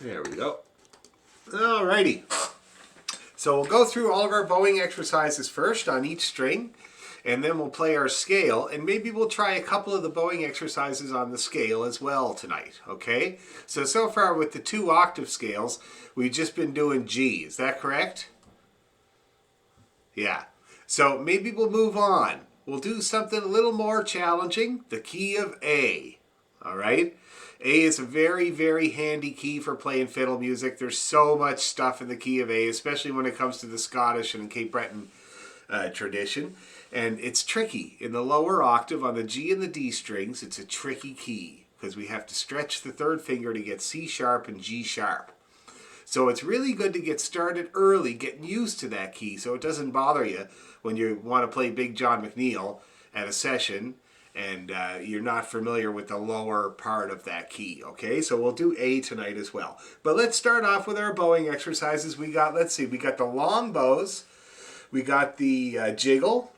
There we go. Alrighty. So we'll go through all of our bowing exercises first on each string, and then we'll play our scale, and maybe we'll try a couple of the bowing exercises on the scale as well tonight, okay? So far with the 2 octave scales, we've just been doing G, is that correct? Yeah. So maybe we'll move on. We'll do something a little more challenging, the key of A, all right? A is a very, very handy key for playing fiddle music. There's so much stuff in the key of A, especially when it comes to the Scottish and Cape Breton tradition. And it's tricky. In the lower octave on the G and the D strings, it's a tricky key because we have to stretch the 3rd finger to get C sharp and G sharp. So it's really good to get started early, getting used to that key so it doesn't bother you when you want to play Big John McNeil at a session and you're not familiar with the lower part of that key, okay? So we'll do A tonight as well. But let's start off with our bowing exercises. We got the long bows, we got the jiggle,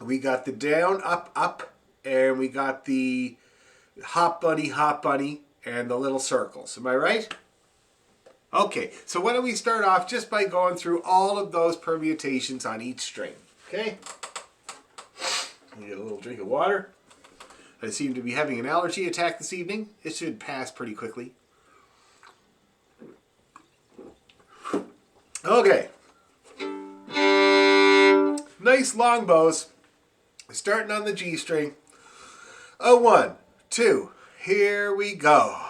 we got the down, up, up, and we got the hop bunny, and the little circles. Am I right? Okay, so why don't we start off just by going through all of those permutations on each string, okay? Get a little drink of water. I seem to be having an allergy attack this evening. It should pass pretty quickly. Okay. Nice long bows. Starting on the G string. A 1, 2, here we go.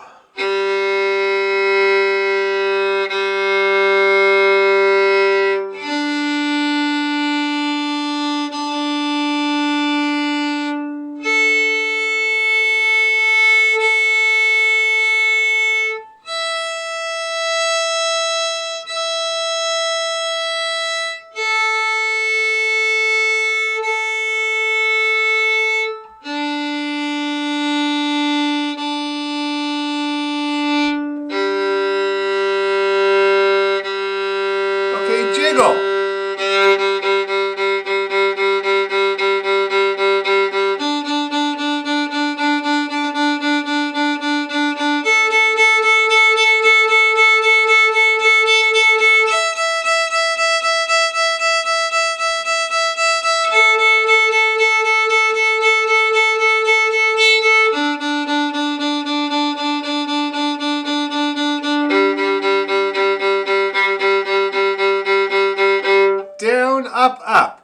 Jiggle. Down, up, up.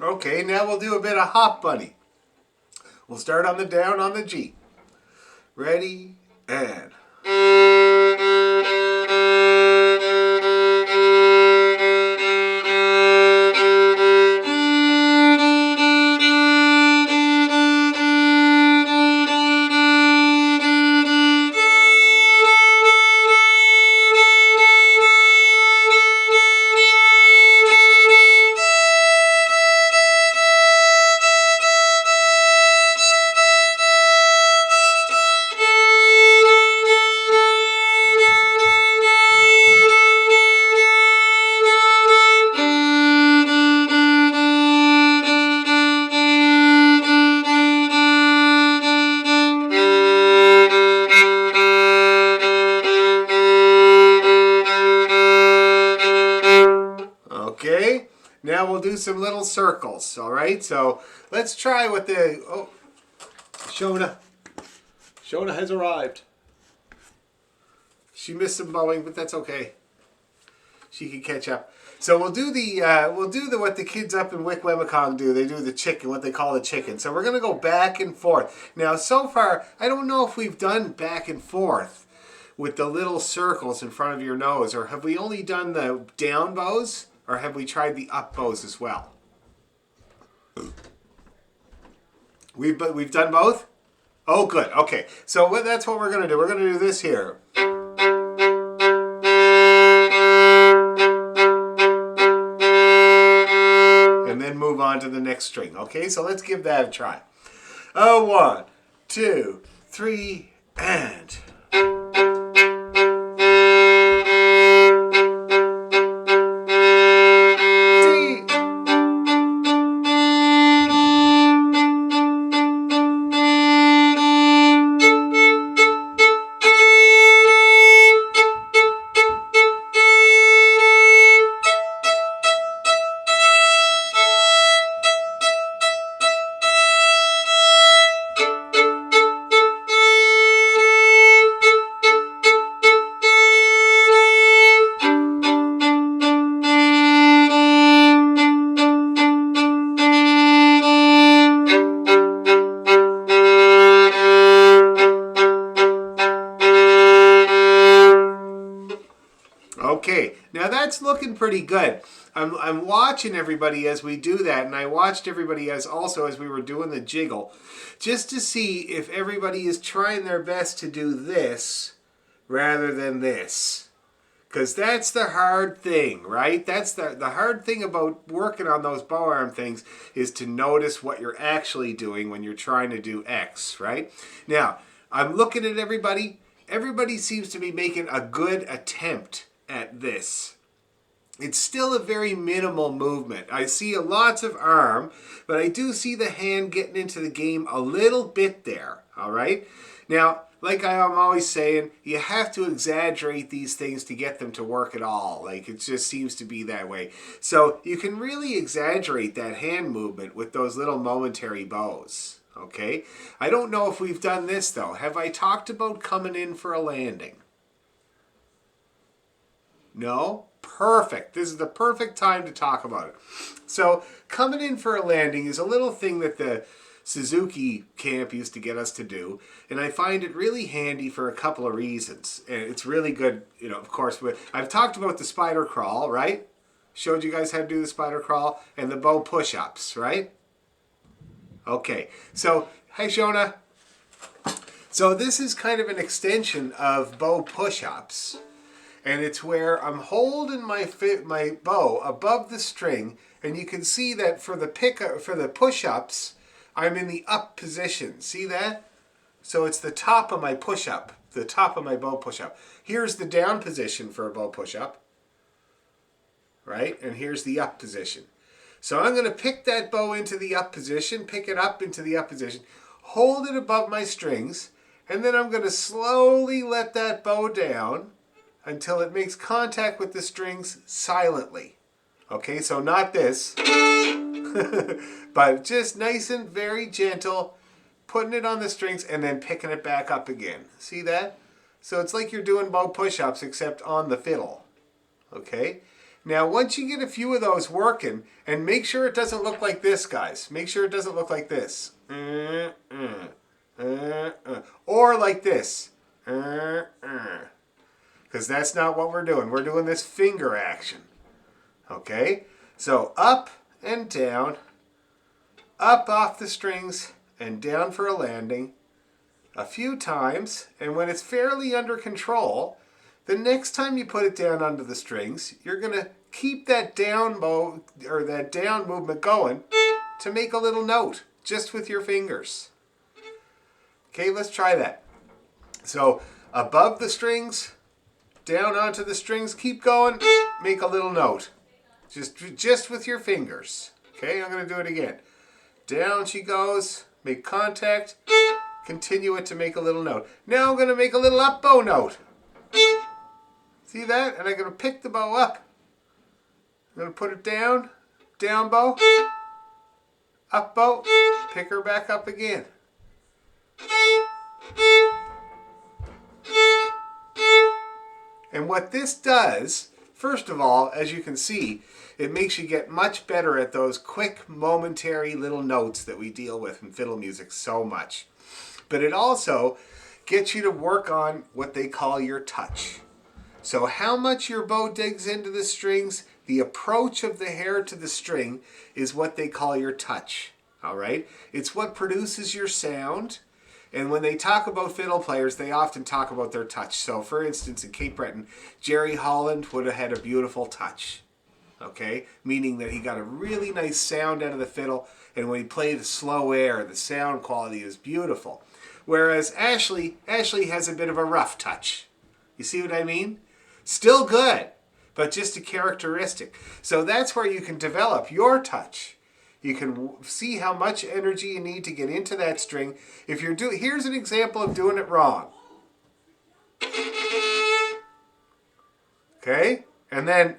Okay, now we'll do a bit of hop bunny. We'll start on the down on the G. Ready, and... Okay, now we'll do some little circles, all right? So let's try with the, oh, Shona. Shona has arrived. She missed some bowing, but that's okay. she can catch up. So we'll do the what the kids up in Wikwemicong do. They do the chicken, what they call the chicken. So we're gonna go back and forth. Now so far, I don't know if we've done back and forth with the little circles in front of your nose, or have we only done the down bows, or have we tried the up bows as well? We've done both? Oh, good. Okay. So that's what we're going to do. We're going to do this here. And then move on to the next string. Okay, so let's give that a try. 1, 2, 3, and... Okay, now that's looking pretty good. I'm watching everybody as we do that, and I watched everybody as we were doing the jiggle, just to see if everybody is trying their best to do this rather than this. Because that's the hard thing, right? That's the hard thing about working on those bow arm things, is to notice what you're actually doing when you're trying to do X, right? Now, I'm looking at everybody. Everybody seems to be making a good attempt at this. It's still a very minimal movement. I see lots of arm, but I do see the hand getting into the game a little bit there, all right? Now, like I'm always saying, you have to exaggerate these things to get them to work at all. Like, it just seems to be that way. So you can really exaggerate that hand movement with those little momentary bows, okay? I don't know if we've done this, though. Have I talked about coming in for a landing? No? Perfect. This is the perfect time to talk about it. So coming in for a landing is a little thing that the Suzuki camp used to get us to do, and I find it really handy for a couple of reasons. And it's really good, of course. I've talked about the spider crawl, right? Showed you guys how to do the spider crawl and the bow push-ups, right? Okay. So, hi Shona. So this is kind of an extension of bow push-ups. And it's where I'm holding my bow above the string, and you can see that for the push-ups, I'm in the up position. See that? So it's the top of my push-up, the top of my bow push-up. Here's the down position for a bow push-up, right? And here's the up position. So I'm going to pick that bow into the up position, pick it up into the up position, hold it above my strings, and then I'm going to slowly let that bow down until it makes contact with the strings silently. Okay, so not this, but just nice and very gentle, putting it on the strings and then picking it back up again. See that? So it's like you're doing bow push-ups except on the fiddle. Okay? Now once you get a few of those working, and make sure it doesn't look like this, guys. Make sure it doesn't look like this. Or like this. Because that's not what we're doing. We're doing this finger action. Okay? So up and down, up off the strings, and down for a landing a few times. And when it's fairly under control, the next time you put it down under the strings, you're going to keep that down bow, or that down movement going to make a little note, just with your fingers. Okay, let's try that. So above the strings, down onto the strings, keep going, make a little note. Just with your fingers. Okay, I'm going to do it again. Down she goes, make contact, continue it to make a little note. Now I'm going to make a little up bow note. See that? And I'm going to pick the bow up. I'm going to put it down, down bow, up bow, pick her back up again. And what this does First of all, as you can see, it makes you get much better at those quick, momentary little notes that we deal with in fiddle music so much. But it also gets you to work on what they call your touch. So how much your bow digs into the strings, the approach of the hair to the string is what they call your touch. All right? It's what produces your sound. And when they talk about fiddle players, they often talk about their touch. So for instance, in Cape Breton, Jerry Holland would have had a beautiful touch. Okay? Meaning that he got a really nice sound out of the fiddle, and when he played a slow air, the sound quality is beautiful. Whereas Ashley has a bit of a rough touch. You see what I mean? Still good, but just a characteristic. So that's where you can develop your touch. You can see how much energy you need to get into that string. If you're here's an example of doing it wrong. Okay? And then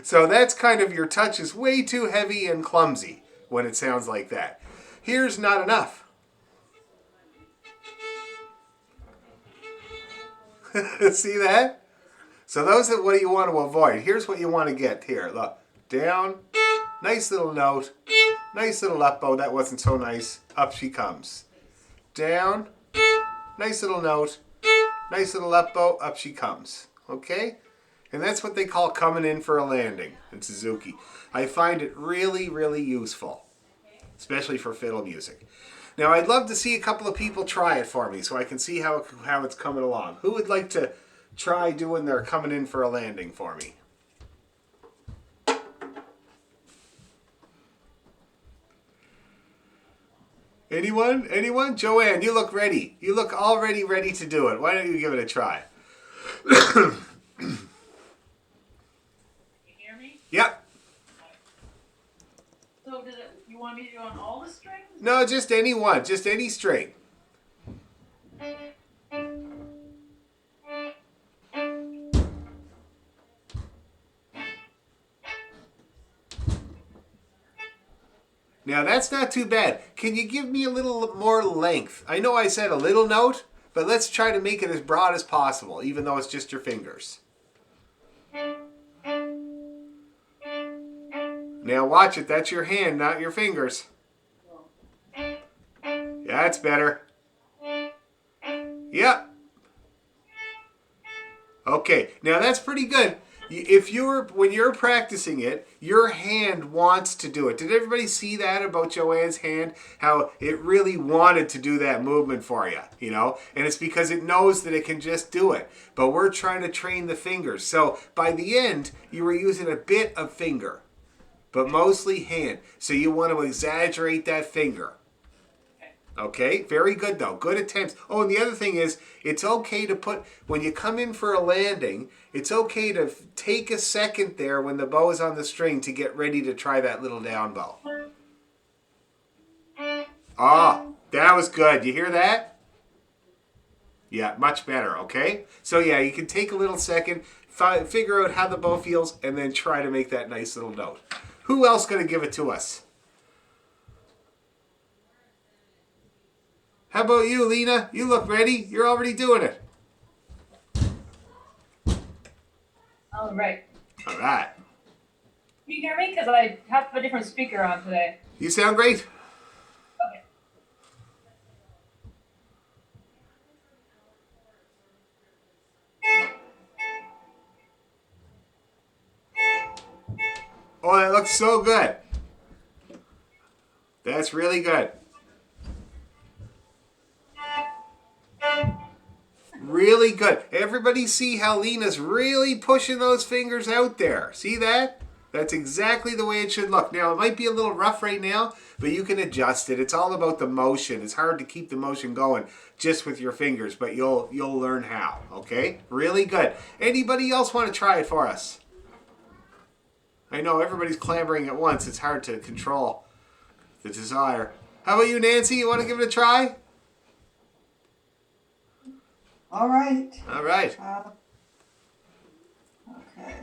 so that's kind of your touch is way too heavy and clumsy when it sounds like that. Here's not enough. See that? So those are what you want to avoid. Here's what you want to get here. Look, down, nice little note, nice little up bow. That wasn't so nice. Up she comes. Down, nice little note, nice little up bow. Up she comes. Okay? And that's what they call coming in for a landing in Suzuki. I find it really, really useful, especially for fiddle music. Now, I'd love to see a couple of people try it for me so I can see how it's coming along. Who would like to try doing their coming in for a landing for me? Anyone? Anyone? Joanne, you look ready. You look already ready to do it. Why don't you give it a try? Can you hear me? Yep. So you want me to do on all the strings? No, just any one. Just any string. Now that's not too bad. Can you give me a little more length? I know I said a little note, but let's try to make it as broad as possible, even though it's just your fingers. Now watch it. That's your hand, not your fingers. Yeah, that's better. Yep. Okay, now that's pretty good. When you're practicing it, your hand wants to do it. Did everybody see that about Joanne's hand? How it really wanted to do that movement for you, you know? And it's because it knows that it can just do it. But we're trying to train the fingers. So by the end, you were using a bit of finger, but mostly hand. So you want to exaggerate that finger. Okay, very good though. Good attempts. Oh, and the other thing is, it's okay to when you come in for a landing, it's okay to take a second there when the bow is on the string to get ready to try that little down bow. Ah, that was good. You hear that? Yeah, much better, okay? So yeah, you can take a little second, figure out how the bow feels, and then try to make that nice little note. Who else going to give it to us? How about you, Lena? You look ready. You're already doing it. All right. All right. Can you hear me? Because I have a different speaker on today. You sound great. Okay. Oh, that looks so good. That's really good. Really good. Everybody see how Lena's really pushing those fingers out there. See that? That's exactly the way it should look. Now, it might be a little rough right now, but you can adjust it. It's all about the motion. It's hard to keep the motion going just with your fingers, but you'll learn how, okay? Really good. Anybody else want to try it for us? I know everybody's clamoring at once. It's hard to control the desire. How about you, Nancy? You want to give it a try? All right. All right. Okay.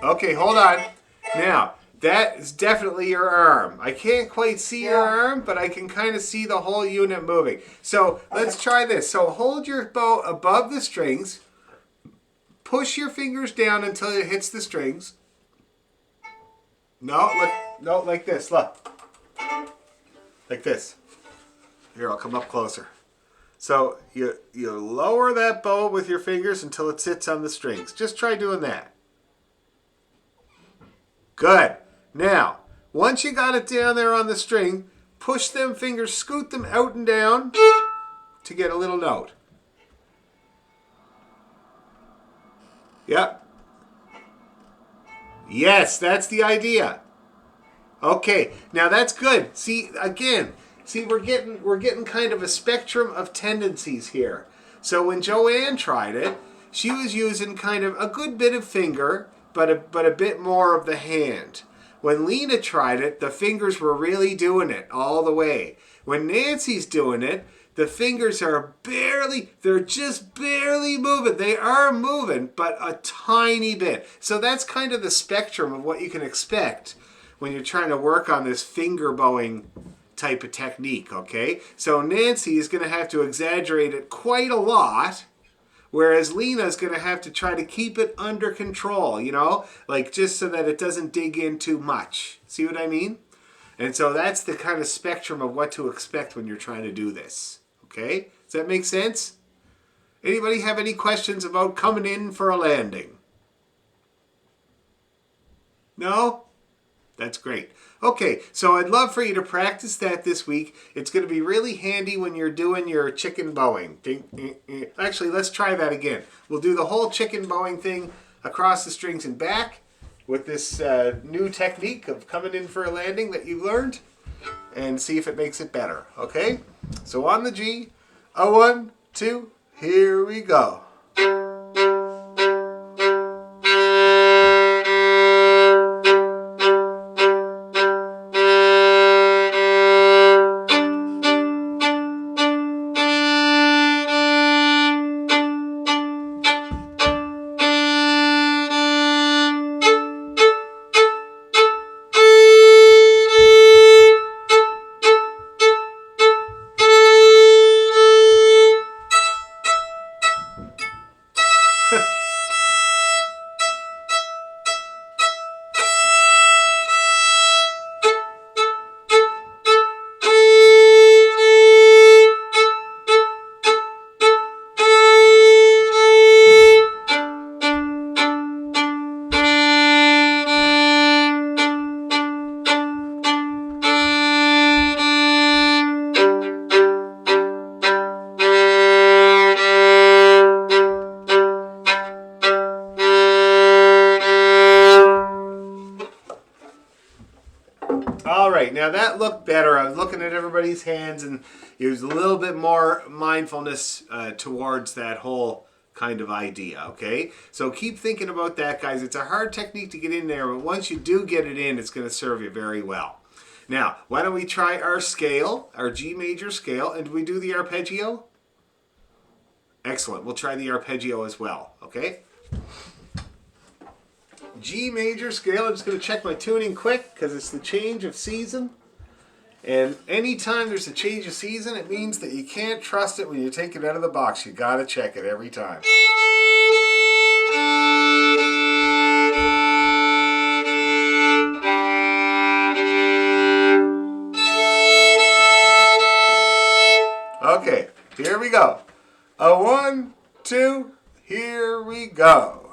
Okay, hold on. Now, That is definitely your arm. I can't quite see your Yeah. arm, but I can kind of see the whole unit moving. So let's try this. So hold your bow above the strings. Push your fingers down until it hits the strings. No, look, no, like this. Look, like this. Here, I'll come up closer. So you lower that bow with your fingers until it sits on the strings. Just try doing that. Good. Now, once you got it down there on the string, push them fingers, scoot them out and down to get a little note. Yep. Yes, that's the idea. Okay, now that's good. See, again, we're getting kind of a spectrum of tendencies here. So when Joanne tried it, she was using kind of a good bit of finger, but a bit more of the hand. When Lena tried it, the fingers were really doing it all the way. When Nancy's doing it, the fingers are they're just barely moving. They are moving, but a tiny bit. So that's kind of the spectrum of what you can expect when you're trying to work on this finger bowing type of technique, okay? So Nancy is going to have to exaggerate it quite a lot, whereas Lena's going to have to try to keep it under control, like just so that it doesn't dig in too much. See what I mean? And so that's the kind of spectrum of what to expect when you're trying to do this, okay? Does that make sense? Anybody have any questions about coming in for a landing? No? That's great. Okay, so I'd love for you to practice that this week. It's going to be really handy when you're doing your chicken bowing. Actually, let's try that again. We'll do the whole chicken bowing thing across the strings and back with this new technique of coming in for a landing that you learned, and see if it makes it better, okay? So on the G, a 1, 2, here we go. All right, now that looked better. I was looking at everybody's hands, and it was a little bit more mindfulness towards that whole kind of idea, okay? So keep thinking about that, guys. It's a hard technique to get in there, but once you do get it in, it's going to serve you very well. Now, why don't we try our scale, our G major scale, and do we do the arpeggio? Excellent. We'll try the arpeggio as well, okay? G major scale. I'm just going to check my tuning quick because it's the change of season. And anytime there's a change of season, it means that you can't trust it when you take it out of the box. You got to check it every time. Okay, here we go. A 1, 2, here we go.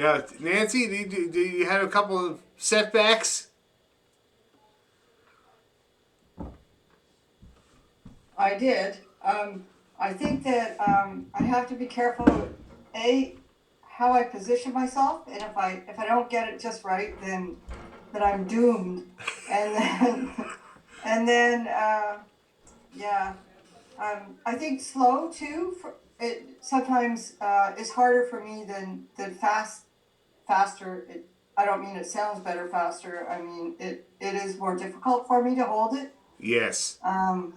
Now, Nancy, do you have a couple of setbacks? I did. I think that I have to be careful. How I position myself, and if I don't get it just right, then I'm doomed. And then and then yeah. I think slow too. It sometimes is harder for me than faster. I don't mean it sounds better faster. I mean it is more difficult for me to hold it. Yes.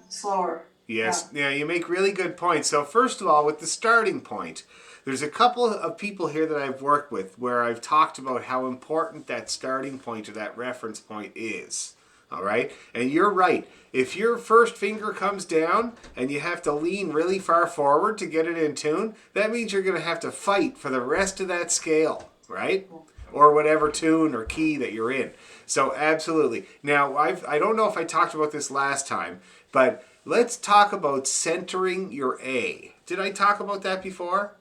Slower. Yes. Yeah, you make really good points. So first of all, with the starting point, there's a couple of people here that I've worked with where I've talked about how important that starting point or that reference point is. All right? And you're right. If your first finger comes down and you have to lean really far forward to get it in tune, that means you're going to have to fight for the rest of that scale, right? Or whatever tune or key that you're in. So absolutely. Now, I don't know if I talked about this last time, but let's talk about centering your A. Did I talk about that before?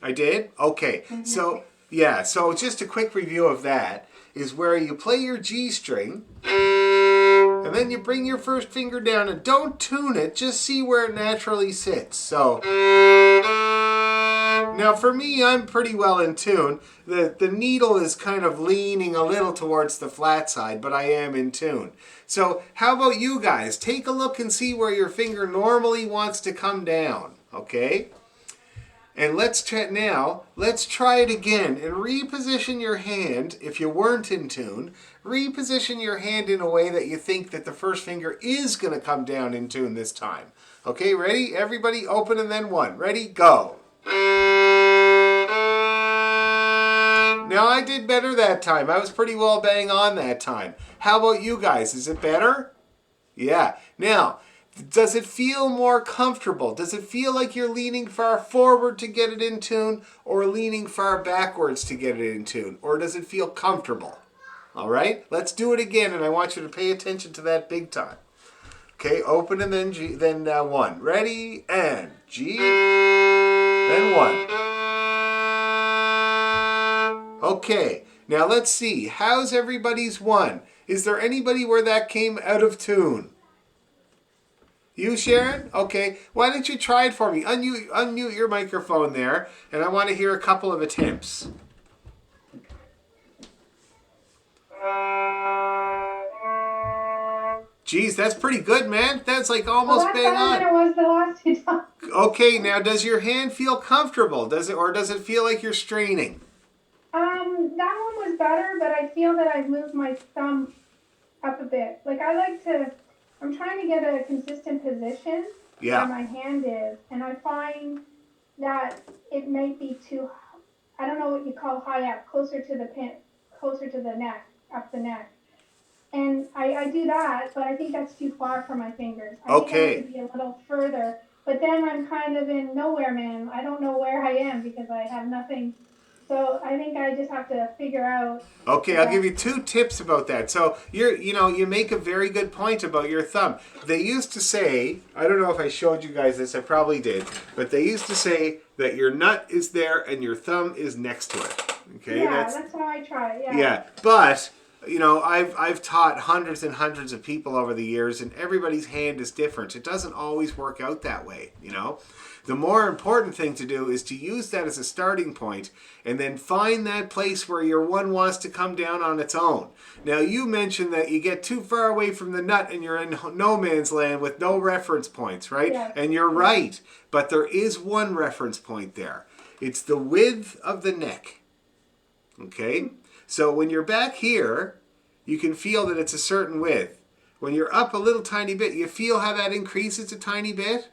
I did? Okay. So, yeah, so just a quick review of that is where you play your G string and then you bring your first finger down and don't tune it, just see where it naturally sits. So, now for me, I'm pretty well in tune. The needle is kind of leaning a little towards the flat side, but I am in tune. So how about you guys? Take a look and see where your finger normally wants to come down, okay? And let's try it again and reposition your hand. If you weren't in tune, reposition your hand in a way that you think that the first finger is going to come down in tune this time. Okay, ready? Everybody open and then one. Ready? Go. Now I did better that time. I was pretty well bang on that time. How about you guys? Is it better? Yeah. Now, does it feel more comfortable? Does it feel like you're leaning far forward to get it in tune or leaning far backwards to get it in tune? Or does it feel comfortable? All right, let's do it again, and I want you to pay attention to that big time. Okay, open and then G, then one. Ready, and G, then one. Okay, now let's see. How's everybody's one? Is there anybody where that came out of tune? You, Sharon? Okay. Why don't you try it for me? Unmute your microphone there, and I want to hear a couple of attempts. Geez, that's pretty good, man. That's like almost bang on. It was the last two times. Okay, now does your hand feel comfortable? Does it feel like you're straining? That one was better, but I feel that I've moved my thumb up a bit. I'm trying to get a consistent position where my hand is, and I find that it may be too, I don't know what you call high up, closer to the neck, up the neck. And I do that, but I think that's too far for my fingers. I think I need to be a little further, but then I'm kind of in nowhere, man. I don't know where I am because I have nothing. So I think I just have to figure out. Okay, I'll give you 2 tips about that. So you make a very good point about your thumb. They used to say, I don't know if I showed you guys this, I probably did, but they used to say that your nut is there and your thumb is next to it. Okay, yeah, that's how I try. Yeah. Yeah, but I've taught hundreds and hundreds of people over the years, and everybody's hand is different. It doesn't always work out that way, The more important thing to do is to use that as a starting point and then find that place where your one wants to come down on its own. Now, you mentioned that you get too far away from the nut and you're in no man's land with no reference points, right? Yes. And you're right, but there is one reference point there. It's the width of the neck, okay? So when you're back here, you can feel that it's a certain width. When you're up a little tiny bit, you feel how that increases a tiny bit?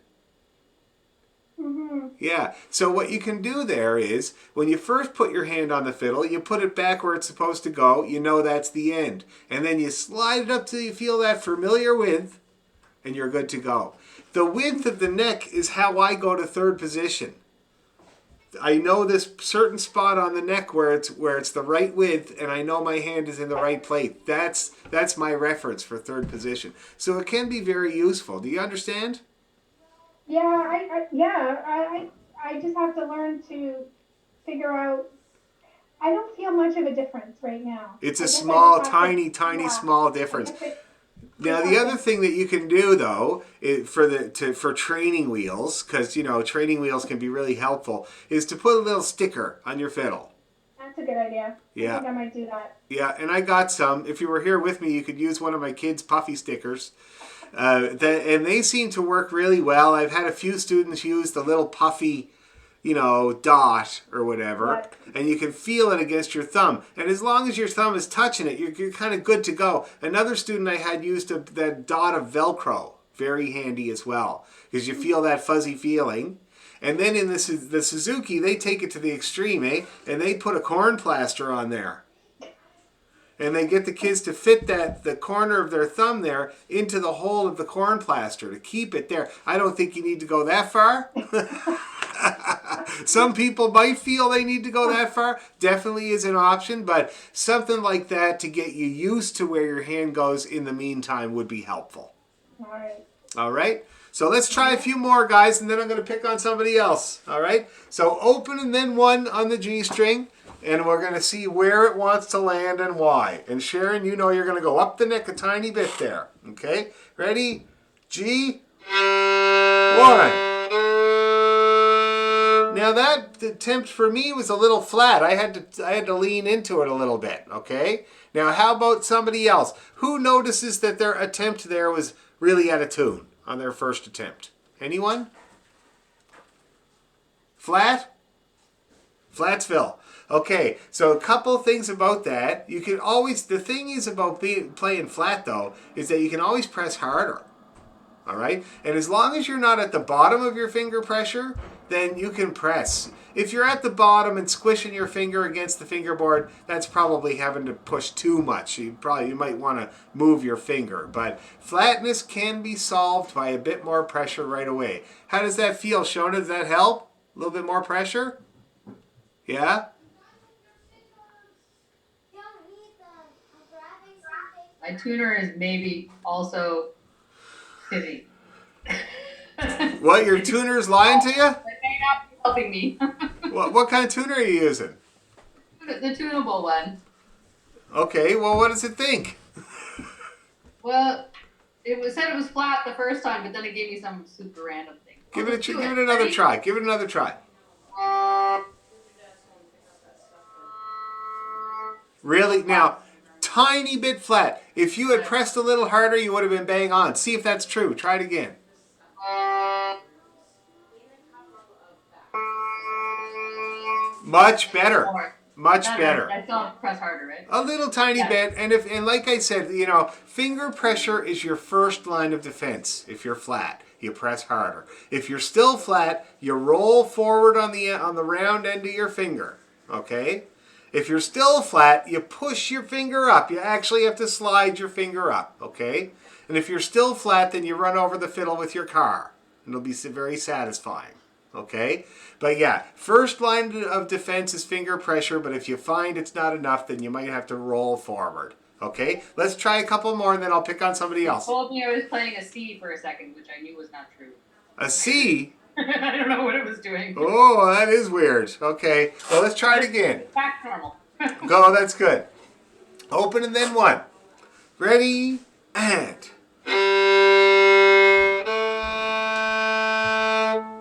Mm-hmm. Yeah, so what you can do there is, when you first put your hand on the fiddle, you put it back where it's supposed to go, you know that's the end. And then you slide it up till you feel that familiar width, and you're good to go. The width of the neck is how I go to third position. I know this certain spot on the neck where it's the right width, and I know my hand is in the right place. That's my reference for third position. So it can be very useful. Do you understand? Yeah, I just have to learn to figure out. I don't feel much of a difference right now. It's I a guess I small, just have tiny, to, tiny, yeah, small I difference. guess Now, the other thing that you can do, though, for training wheels, because, you know, training wheels can be really helpful, is to put a little sticker on your fiddle. That's a good idea. Yeah. I think I might do that. Yeah, and I got some. If you were here with me, you could use one of my kids' puffy stickers. And they seem to work really well. I've had a few students use the little puffy, you know, dot or whatever, and you can feel it against your thumb. And as long as your thumb is touching it, you're kind of good to go. Another student I had used that dot of Velcro. Very handy as well, because you feel that fuzzy feeling. And then in the Suzuki, they take it to the extreme, eh? And they put a corn plaster on there. And they get the kids to fit the corner of their thumb there into the hole of the corn plaster to keep it there. I don't think you need to go that far. Some people might feel they need to go that far. Definitely is an option, but something like that to get you used to where your hand goes in the meantime would be helpful. All right. All right? So let's try a few more, guys, and then I'm going to pick on somebody else. All right? So open and then 1 on the G string, and we're going to see where it wants to land and why. And Sharon, you know you're going to go up the neck a tiny bit there. Okay? Ready? G. 1. Now that attempt for me was a little flat. I had to lean into it a little bit, okay? Now how about somebody else? Who notices that their attempt there was really out of tune on their first attempt? Anyone? Flat? Flatsville. Okay, so a couple things about that. You can always, the thing is about playing flat though, is that you can always press harder. All right? And as long as you're not at the bottom of your finger pressure, then you can press. If you're at the bottom and squishing your finger against the fingerboard, that's probably having to push too much. You might want to move your finger. But flatness can be solved by a bit more pressure right away. How does that feel, Shona? Does that help? A little bit more pressure? Yeah? My tuner is maybe also busy. What, your tuner's lying to you? They may not be helping me. What kind of tuner are you using? The tunable one. Okay, well, what does it think? Well, said it was flat the first time, but then it gave me some super random thing. Give it another try. Give it another try. Really? Now, tiny bit flat. If you had pressed a little harder, you would have been bang on. See if that's true. Try it again. Much better. Much better. I still have to press harder, right? A little tiny bit, and like I said, you know, finger pressure is your first line of defense. If you're flat, you press harder. If you're still flat, you roll forward on the round end of your finger. Okay? If you're still flat, you push your finger up. You actually have to slide your finger up. Okay? And if you're still flat, then you run over the fiddle with your car. And it'll be very satisfying. Okay? But yeah, first line of defense is finger pressure, but if you find it's not enough, then you might have to roll forward. Okay? Let's try a couple more, and then I'll pick on somebody else. You told me I was playing a C for a second, which I knew was not true. A C? I don't know what it was doing. Oh, that is weird. Okay, well, let's try it again. Back to normal. Go, that's good. Open and then 1. Ready, and...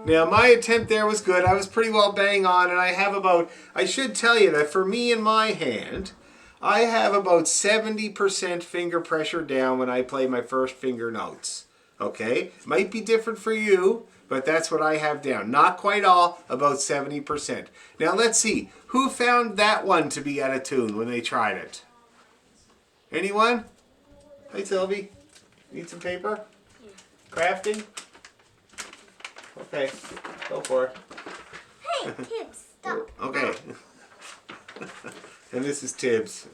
Now, my attempt there was good. I was pretty well bang on, and I should tell you that for me in my hand, I have about 70% finger pressure down when I play my first finger notes. Okay? Might be different for you, but that's what I have down. Not quite all, about 70%. Now, let's see. Who found that one to be out of tune when they tried it? Anyone? Hi, Sylvie. Need some paper? Crafting? Okay, go for it. Hey, Tibbs, stop. Okay. And this is Tibbs,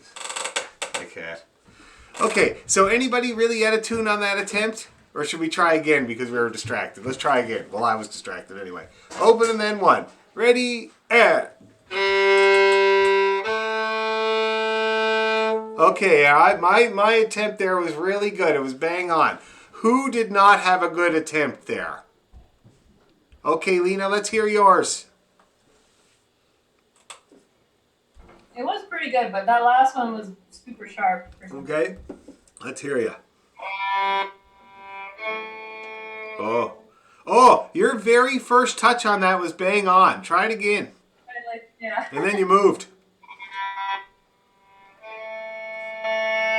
my cat. Okay, so anybody really out of tune on that attempt? Or should we try again because we were distracted? Let's try again. Well, I was distracted anyway. Open and then 1. Ready, and... Okay, my attempt there was really good. It was bang on. Who did not have a good attempt there? Okay, Lena, let's hear yours. It was pretty good, but that last one was super sharp. Okay, let's hear you. Oh, your very first touch on that was bang on. Try it again. Yeah. And then you moved.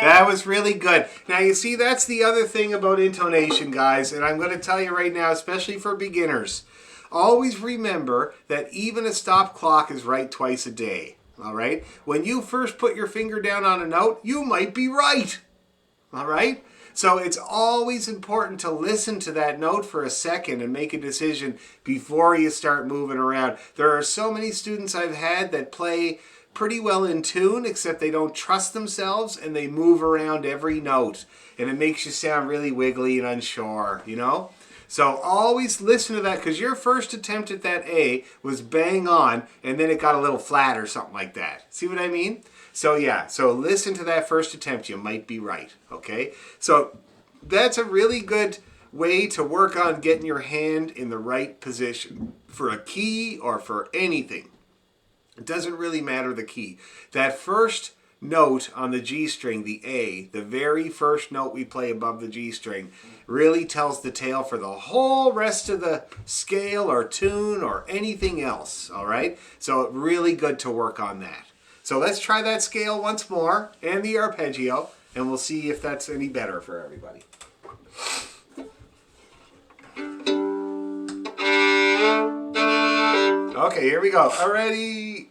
That was really good. Now, you see, that's the other thing about intonation, guys, and I'm going to tell you right now, especially for beginners, always remember that even a stop clock is right twice a day, all right? When you first put your finger down on a note, you might be right, all right? So it's always important to listen to that note for a second and make a decision before you start moving around. There are so many students I've had that play pretty well in tune, except they don't trust themselves and they move around every note. And it makes you sound really wiggly and unsure, you know? So always listen to that, because your first attempt at that A was bang on and then it got a little flat or something like that. See what I mean? So yeah, so listen to that first attempt. You might be right, okay? So that's a really good way to work on getting your hand in the right position for a key or for anything. It doesn't really matter the key. That first note on the G string, the A, the very first note we play above the G string, really tells the tale for the whole rest of the scale or tune or anything else, all right? So really good to work on that. So let's try that scale once more and the arpeggio, and we'll see if that's any better for everybody. Okay, here we go. Already.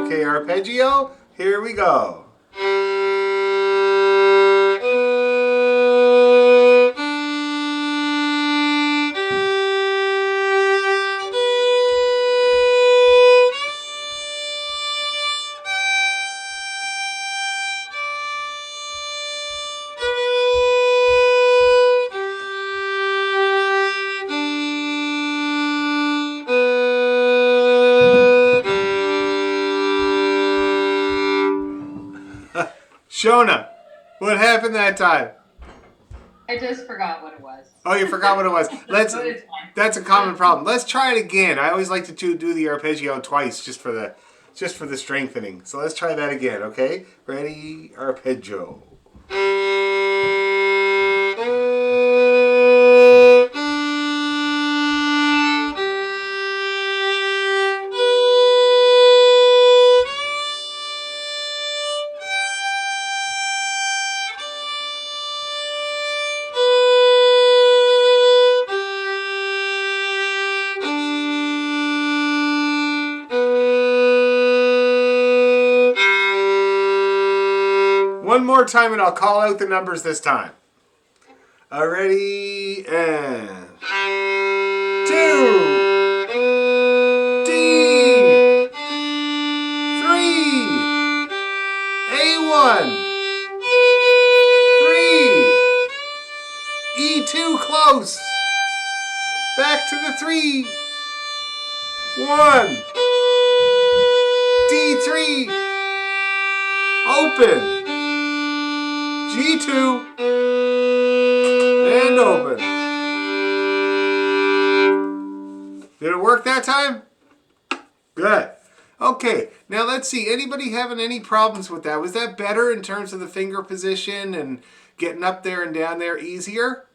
Okay, arpeggio, here we go. Shona, what happened that time? I just forgot what it was. Oh, you forgot what it was. But it's fine. That's a common problem. Let's try it again. I always like to do the arpeggio twice just for the strengthening. So let's try that again, okay? Ready? Arpeggio. One more time and I'll call out the numbers this time. Ready? And 2, D, 3, A1, 3, E2 close, back to the 3, 1, D3, open, G2, and open. Did it work that time? Good. Okay, now let's see. Anybody having any problems with that? Was that better in terms of the finger position and getting up there and down there easier?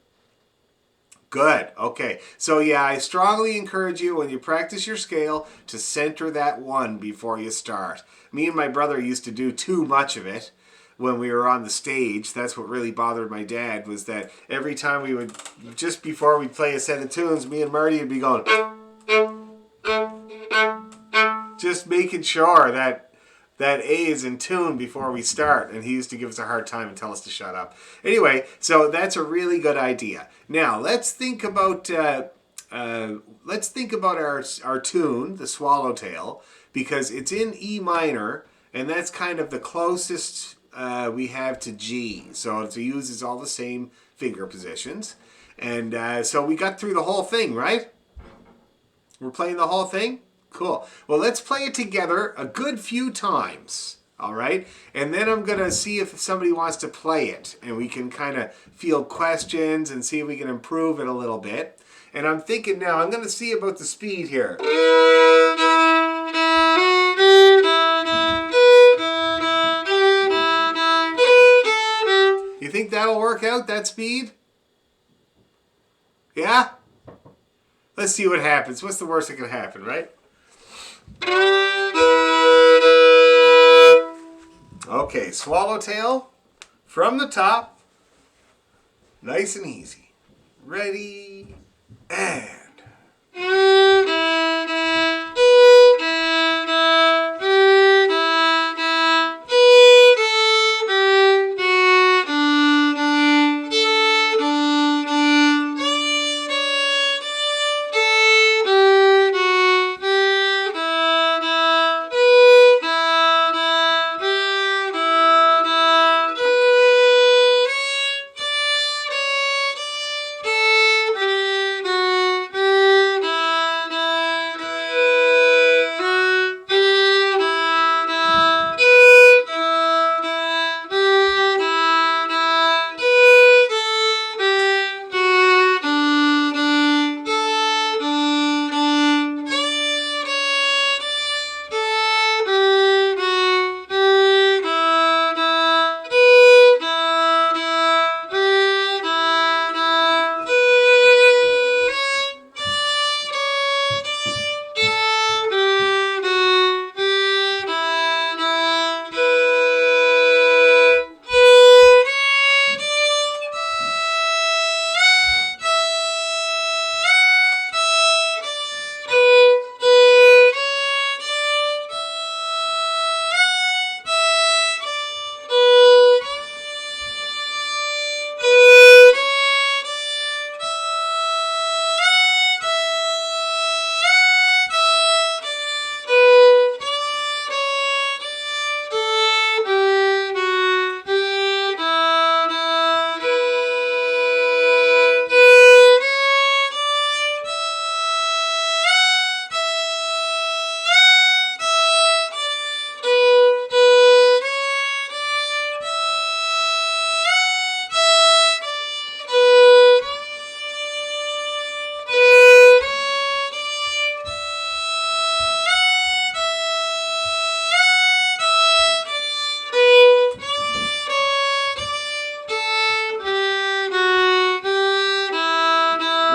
Good. Okay. So yeah, I strongly encourage you when you practice your scale to center that 1 before you start. Me and my brother used to do too much of it when we were on the stage. That's what really bothered my dad, was that every time we would, just before we'd play a set of tunes, me and Marty would be going, just making sure that A is in tune before we start, and he used to give us a hard time and tell us to shut up. Anyway, so that's a really good idea. Now let's think about our tune, the Swallowtail, because it's in E minor, and that's kind of the closest we have to G. So it uses all the same finger positions, and so we got through the whole thing, right? We're playing the whole thing? Cool. Well, let's play it together a good few times, all right? And then I'm going to see if somebody wants to play it, and we can kind of field questions and see if we can improve it a little bit. And I'm thinking now, I'm going to see about the speed here. You think that'll work out, that speed? Yeah? Let's see what happens. What's the worst that can happen, right? Okay, Swallowtail from the top, nice and easy. Ready, and...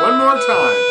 One more time.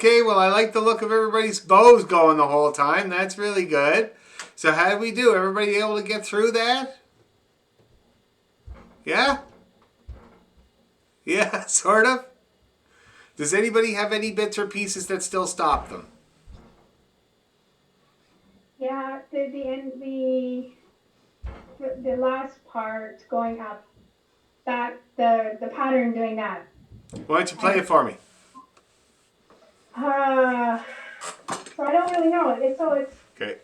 Okay, well, I like the look of everybody's bows going the whole time. That's really good. So how did we do? Everybody able to get through that? Yeah? Yeah, sort of. Does anybody have any bits or pieces that still stop them? Yeah, the last part going up, that the pattern doing that. Why don't you play it for me? So I don't really know it. It's Okay.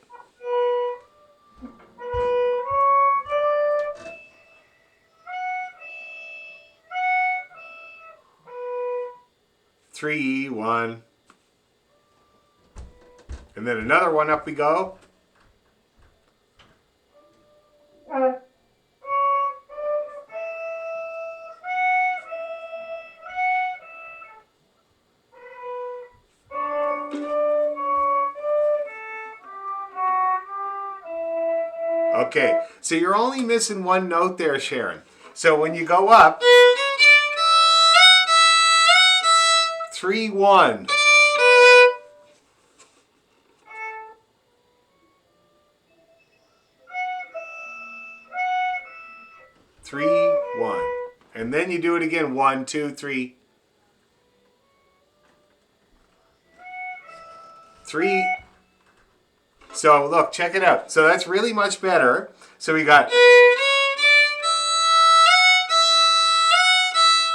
3, 1. And then another one up we go. Okay, so you're only missing one note there, Sharon. So when you go up, 3, 1. Three, 1. And then you do it again. 1, 2, 3. 3. So look, check it out. So that's really much better. So we got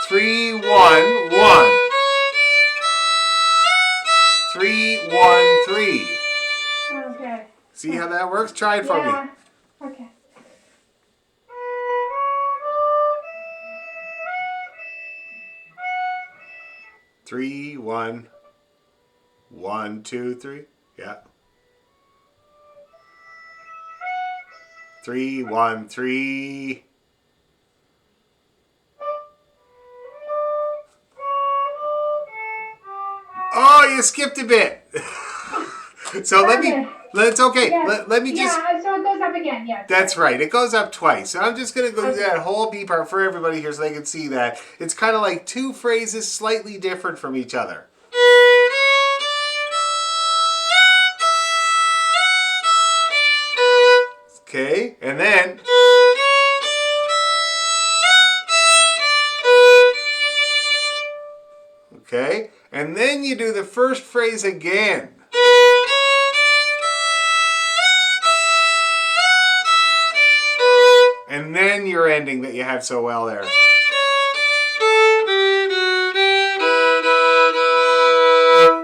3, 1, 1. 3, 1, 3. okay. See how that works? Try it for me. Yeah. Okay. 3, 1. 1, 2, 3. Yeah. 3, 1, 3. Oh, you skipped a bit. So it's okay. Yeah. Let me just. Yeah, so it goes up again, yes. That's right. It goes up twice. So I'm just going to go do that whole B part for everybody here so they can see that. It's kind of like two phrases slightly different from each other. Okay, and then. Okay, and then you do the first phrase again. And then your ending that you have so well there.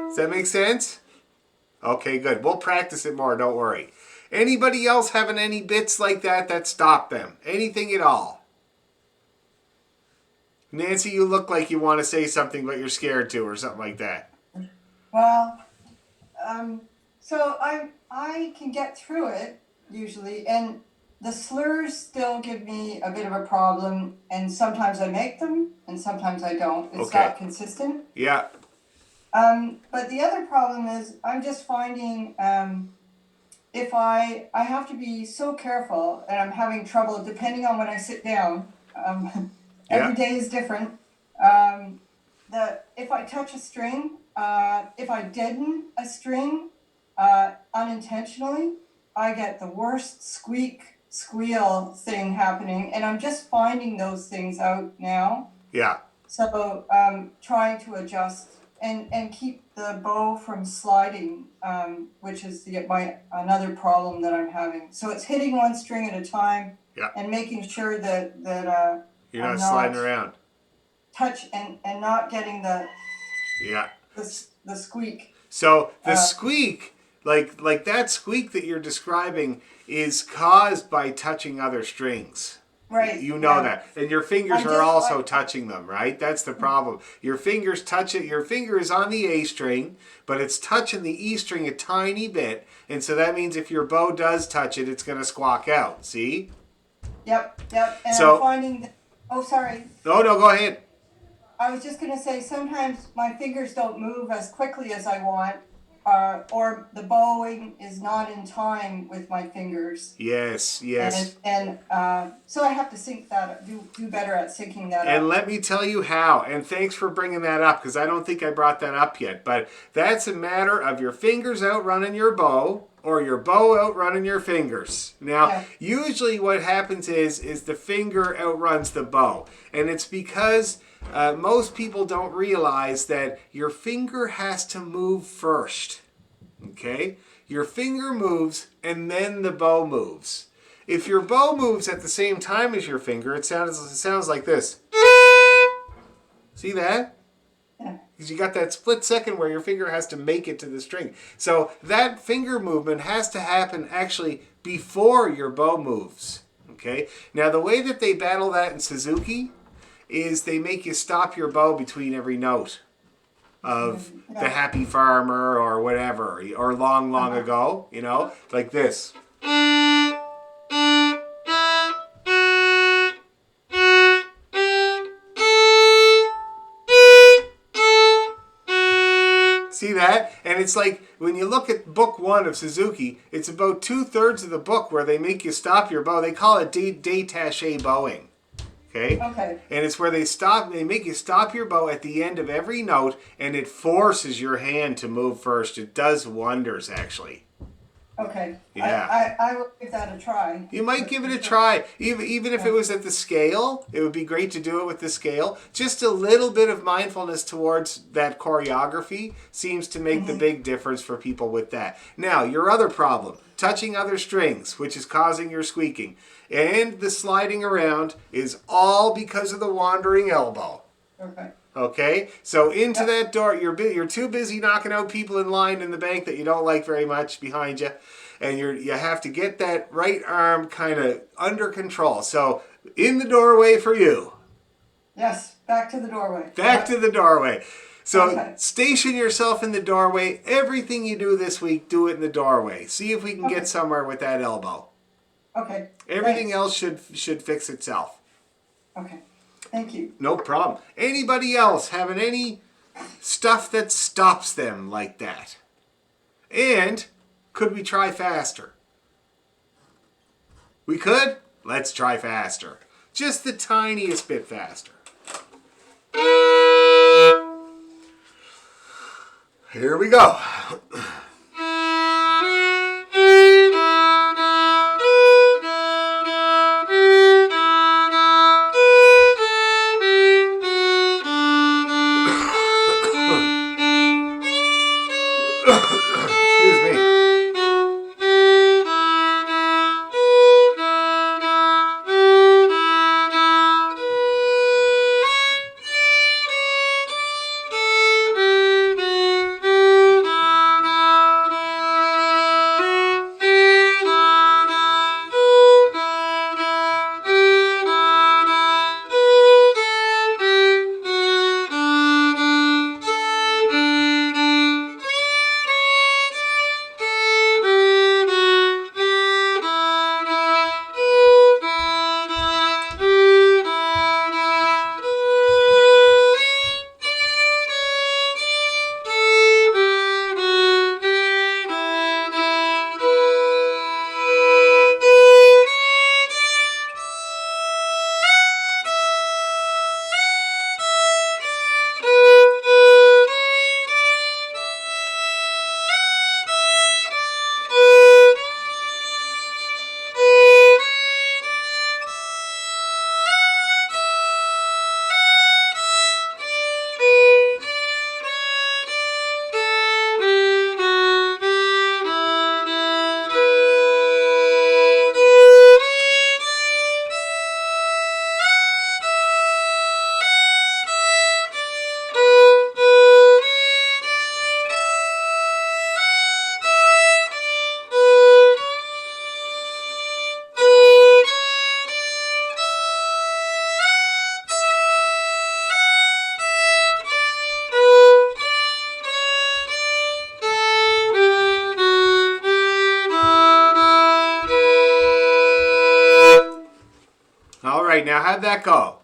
Does that make sense? Okay, good. We'll practice it more, don't worry. Anybody else having any bits like that stop them? Anything at all? Nancy, you look like you want to say something, but you're scared to, or something like that. Well, so I can get through it usually, and the slurs still give me a bit of a problem, and sometimes I make them, and sometimes I don't. It's Okay. not consistent. Yeah. But the other problem is I'm just finding if I have to be so careful, and I'm having trouble depending on when I sit down. Every day is different. If I touch a string, if I deaden a string unintentionally, I get the worst squeal thing happening, and I'm just finding those things out now. Yeah. So trying to adjust and keep the bow from sliding, which is another problem that I'm having. So it's hitting one string at a time, and making sure that you're not sliding around. Touch and not getting the squeak. So the squeak, like that squeak that you're describing, is caused by touching other strings. Right. You know that. And your fingers are also touching them, right? That's the problem. Your fingers touch it. Your finger is on the A string, but it's touching the E string a tiny bit. And so that means if your bow does touch it, it's going to squawk out. See? Yep. And I'm finding that, oh, sorry. No, go ahead. I was just going to say, sometimes my fingers don't move as quickly as I want. or the bowing is not in time with my fingers. Yes. And so I have to sync that, do better at syncing that up. And let me tell you how. And thanks for bringing that up, because I don't think I brought that up yet. But that's a matter of your fingers outrunning your bow, or your bow outrunning your fingers. Now, usually what happens is the finger outruns the bow. And it's because most people don't realize that your finger has to move first. Okay? Your finger moves, and then the bow moves. If your bow moves at the same time as your finger, it sounds like this. See that? Yeah. Because you got that split second where your finger has to make it to the string. So that finger movement has to happen actually before your bow moves. Okay? Now the way that they battle that in Suzuki is they make you stop your bow between every note of the Happy Farmer or whatever, or Long Ago, you know, like this. See that? And it's like, when you look at book 1 of Suzuki, it's about 2/3 of the book where they make you stop your bow. They call it détaché bowing. Okay? And it's where they make you stop your bow at the end of every note, and it forces your hand to move first. It does wonders, actually. Okay. Yeah. I will give that a try. You might give it a try. Even if it was at the scale, it would be great to do it with the scale. Just a little bit of mindfulness towards that choreography seems to make the big difference for people with that. Now, your other problem, touching other strings, which is causing your squeaking, and the sliding around is all because of the wandering elbow. Okay. Okay, so into that door, you're too busy knocking out people in line in the bank that you don't like very much behind you, and you have to get that right arm kind of under control. So in the doorway for you. Yes, back to the doorway. Back to the doorway. So station yourself in the doorway. Everything you do this week, do it in the doorway. See if we can get somewhere with that elbow. Okay. Everything else should fix itself. Okay. Thank you. No problem. Anybody else having any stuff that stops them like that? And could we try faster? We could? Let's try faster. Just the tiniest bit faster. Here we go. Excuse me. All right, now how'd that go?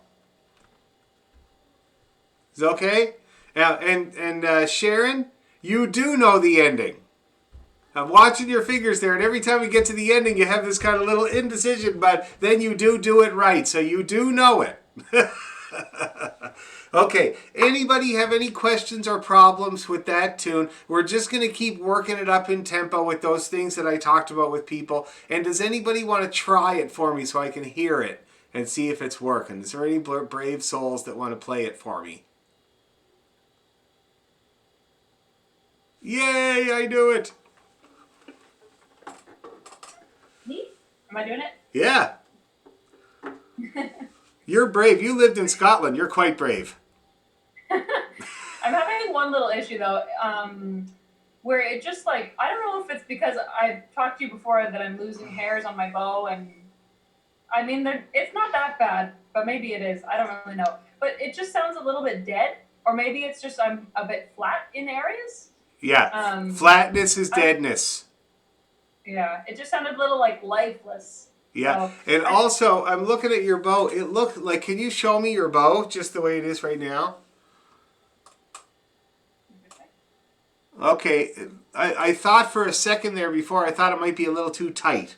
Is it okay? Now, and Sharon, you do know the ending. I'm watching your fingers there, and every time we get to the ending, you have this kind of little indecision, but then you do it right, so you do know it. Okay, anybody have any questions or problems with that tune? We're just going to keep working it up in tempo with those things that I talked about with people. And does anybody want to try it for me so I can hear it and see if it's working? Is there any brave souls that want to play it for me? Yay, I do it! Me? Am I doing it? Yeah. You're brave. You lived in Scotland. You're quite brave. I'm having one little issue though, where it just like, I don't know if it's because I've talked to you before that I'm losing hairs on my bow, and I mean, it's not that bad, but maybe it is. I don't really know. But it just sounds a little bit dead, or maybe it's just I'm a bit flat in areas. Yeah. Flatness is deadness. Yeah, it just sounded a little like lifeless. Yeah, so, and also, I'm looking at your bow. It looked like, can you show me your bow just the way it is right now? Okay, I thought for a second there before, I thought it might be a little too tight.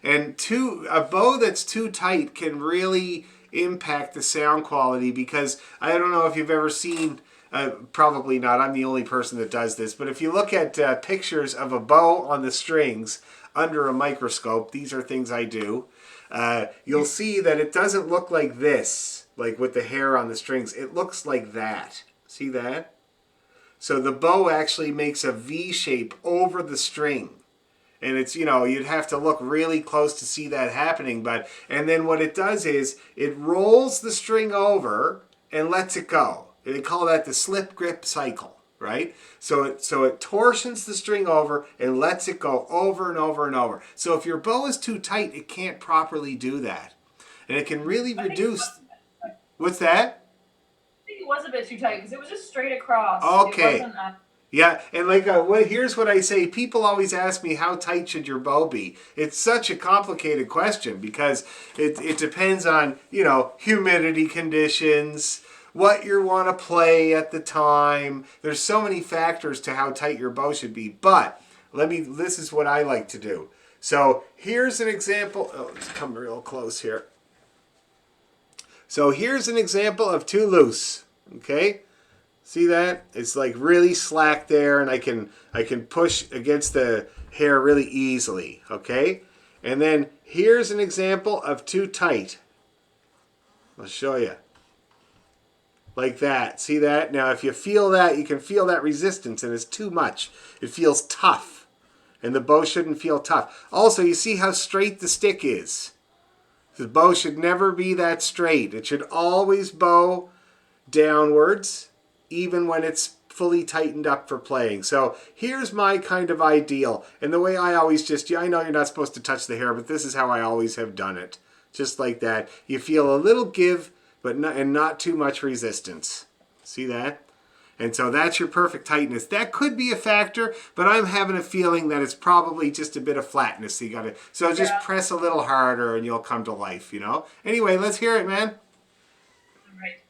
And a bow that's too tight can really impact the sound quality, because I don't know if you've ever seen, probably not, I'm the only person that does this, but if you look at pictures of a bow on the strings under a microscope, these are things I do, you'll see that it doesn't look like this, like with the hair on the strings. It looks like that. See that? So the bow actually makes a V shape over the string. And it's, you'd have to look really close to see that happening. And then what it does is it rolls the string over and lets it go. And they call that the slip grip cycle, right? So it torsions the string over and lets it go over and over and over. So if your bow is too tight, it can't properly do that. And it can really reduce... What's that? It was a bit too tight because it was just straight across. Okay. It wasn't, yeah, and here's what I say. People always ask me, how tight should your bow be? It's such a complicated question because it depends on, humidity conditions, what you want to play at the time. There's so many factors to how tight your bow should be. But this is what I like to do. So here's an example. Oh, let's come real close here. So here's an example of too loose. Okay? See that? It's like really slack there, and I can push against the hair really easily, okay? And then here's an example of too tight. I'll show you. Like that. See that? Now if you feel that, you can feel that resistance, and it's too much. It feels tough. And the bow shouldn't feel tough. Also, you see how straight the stick is. The bow should never be that straight. It should always bow downwards, even when it's fully tightened up for playing. So here's my kind of ideal. And the way I always I know you're not supposed to touch the hair, but this is how I always have done it. Just like that. You feel a little give, but not too much resistance. See that? And so that's your perfect tightness. That could be a factor, but I'm having a feeling that it's probably just a bit of flatness. So just press a little harder and you'll come to life, Anyway, let's hear it, man. right.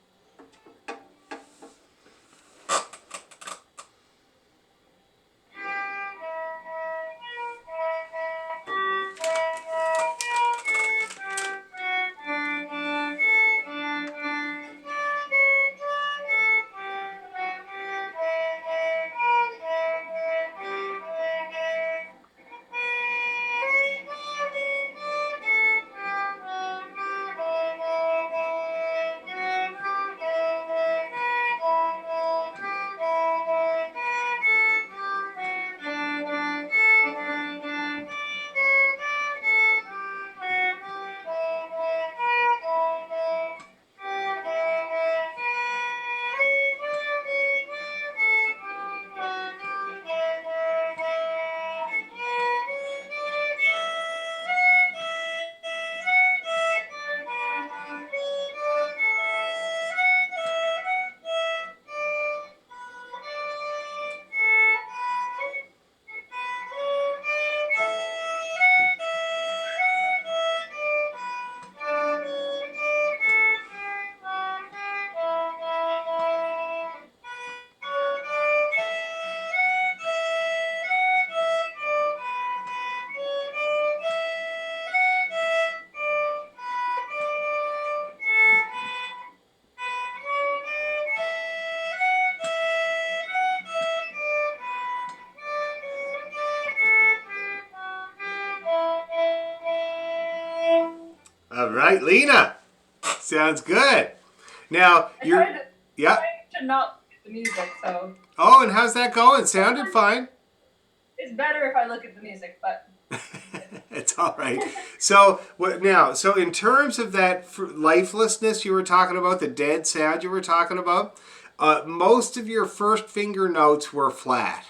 All right, Lena. Sounds good. Now, I tried yeah. to not look at the music, so. Oh, and how's that going? Sounded fine. It's better if I look at the music, but. It's all right. So what now? So in terms of that lifelessness you were talking about, the dead sound you were talking about, most of your first finger notes were flat.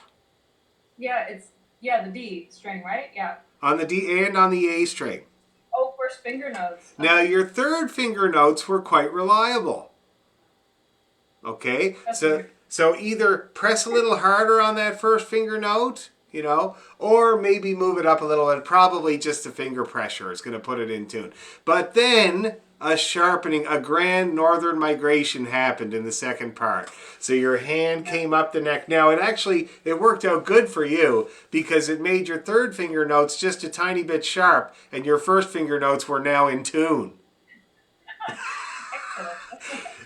Yeah, the D string, right? Yeah. On the D and on the A string. Oh, first finger notes. Okay. Now your third finger notes were quite reliable. Okay, so either press a little harder on that first finger note, you know, or maybe move it up a little, and probably just the finger pressure is going to put it in tune. But then a sharpening, a grand northern migration happened in the second part. So your hand came up the neck. Now it worked out good for you because it made your third finger notes just a tiny bit sharp, and your first finger notes were now in tune.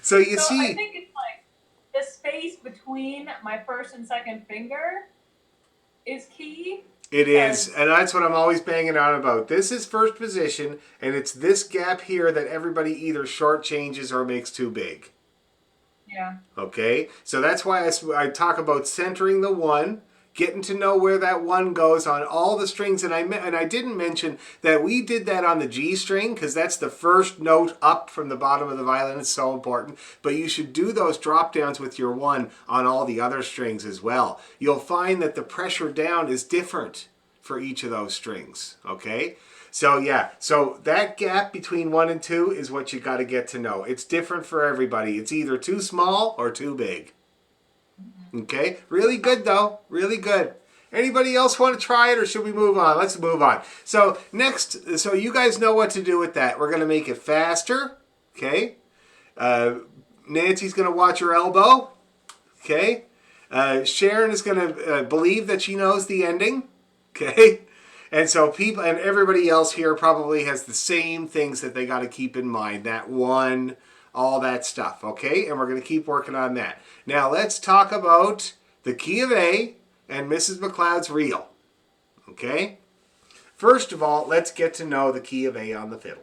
So you see, I think it's like the space between my first and second finger is key. It is, and that's what I'm always banging on about. This is first position, and it's this gap here that everybody either shortchanges or makes too big. Yeah. Okay, so that's why I talk about centering the one, getting to know where that one goes on all the strings. And I didn't mention that we did that on the G string because that's the first note up from the bottom of the violin. It's so important. But you should do those drop downs with your one on all the other strings as well. You'll find that the pressure down is different for each of those strings. Okay? So yeah, so that gap between 1 and 2 is what you got to get to know. It's different for everybody. It's either too small or too big. Okay, really good though, really good. Anybody else want to try it, or should we move on? Let's move on. So next, so you guys know what to do with that. We're going to make it faster, okay? Nancy's going to watch her elbow, okay? Sharon is going to believe that she knows the ending, okay? And so people and everybody else here probably has the same things that they got to keep in mind. That one, all that stuff, okay? And we're going to keep working on that. Now let's talk about the key of A and Mrs. McLeod's reel, okay? First of all, let's get to know the key of A on the fiddle.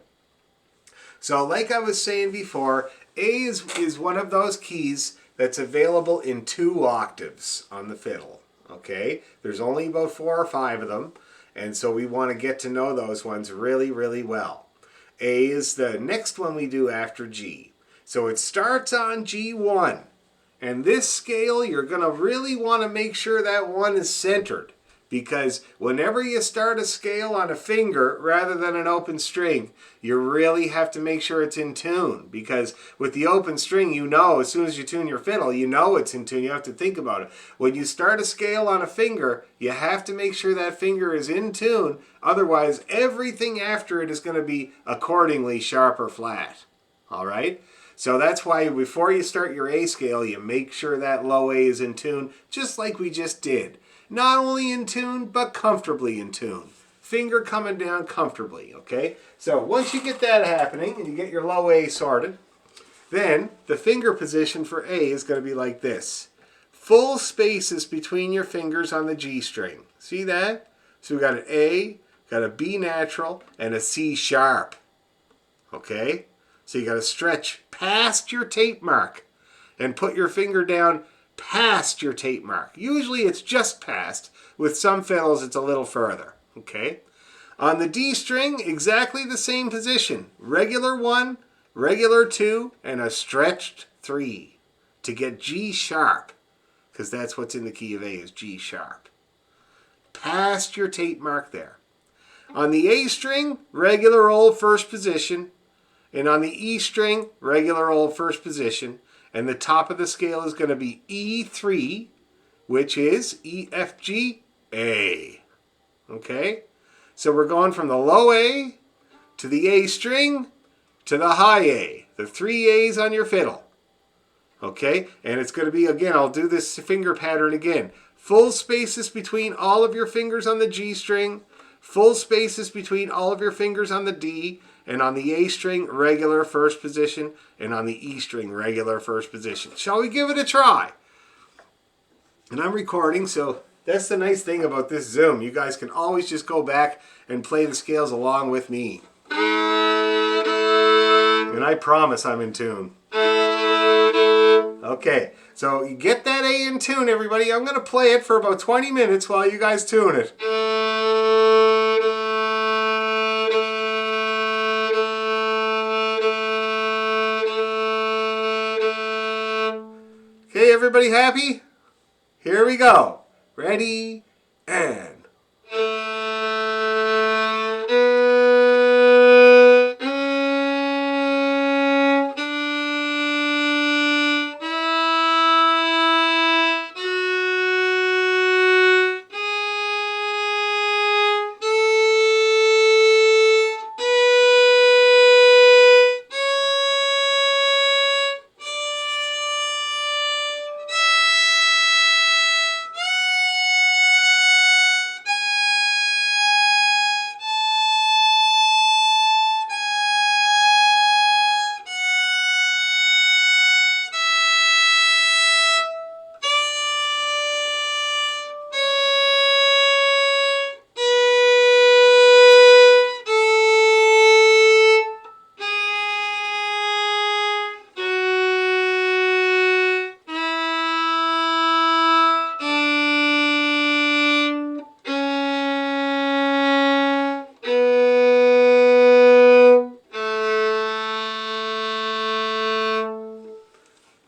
So like I was saying before, A is one of those keys that's available in 2 octaves on the fiddle, okay? There's only about 4 or 5 of them, and so we want to get to know those ones really, really well. A is the next one we do after G. So it starts on G1. And this scale, you're going to really want to make sure that one is centered. Because whenever you start a scale on a finger rather than an open string, you really have to make sure it's in tune. Because with the open string, you know, as soon as you tune your fiddle, you know it's in tune. You have to think about it. When you start a scale on a finger, you have to make sure that finger is in tune. Otherwise, everything after it is going to be accordingly sharp or flat. All right? So that's why before you start your A scale, you make sure that low A is in tune, just like we just did. Not only in tune, but comfortably in tune. Finger coming down comfortably, okay? So once you get that happening and you get your low A sorted, then the finger position for A is going to be like this. Full spaces between your fingers on the G string. See that? So we got an A, got a B natural, and a C sharp, okay? So you got to stretch past your tape mark and put your finger down past your tape mark. Usually it's just past. With some fiddles it's a little further. Okay. On the D string, exactly the same position. Regular 1, regular 2, and a stretched 3 to get G sharp. Because that's what's in the key of A is G sharp. Past your tape mark there. On the A string, regular old first position. And on the E string, regular old first position. And the top of the scale is going to be E3, which is E, F, G, A. Okay? So we're going from the low A to the A string to the high A. The 3 A's on your fiddle. Okay? And it's going to be, again, I'll do this finger pattern again. Full spaces between all of your fingers on the G string. Full spaces between all of your fingers on the D. And on the A string, regular first position. And on the E string, regular first position. Shall we give it a try? And I'm recording, so that's the nice thing about this Zoom. You guys can always just go back and play the scales along with me. And I promise I'm in tune. Okay, so you get that A in tune, everybody. I'm going to play it for about 20 minutes while you guys tune it. Okay, everybody happy? Here we go. Ready, and...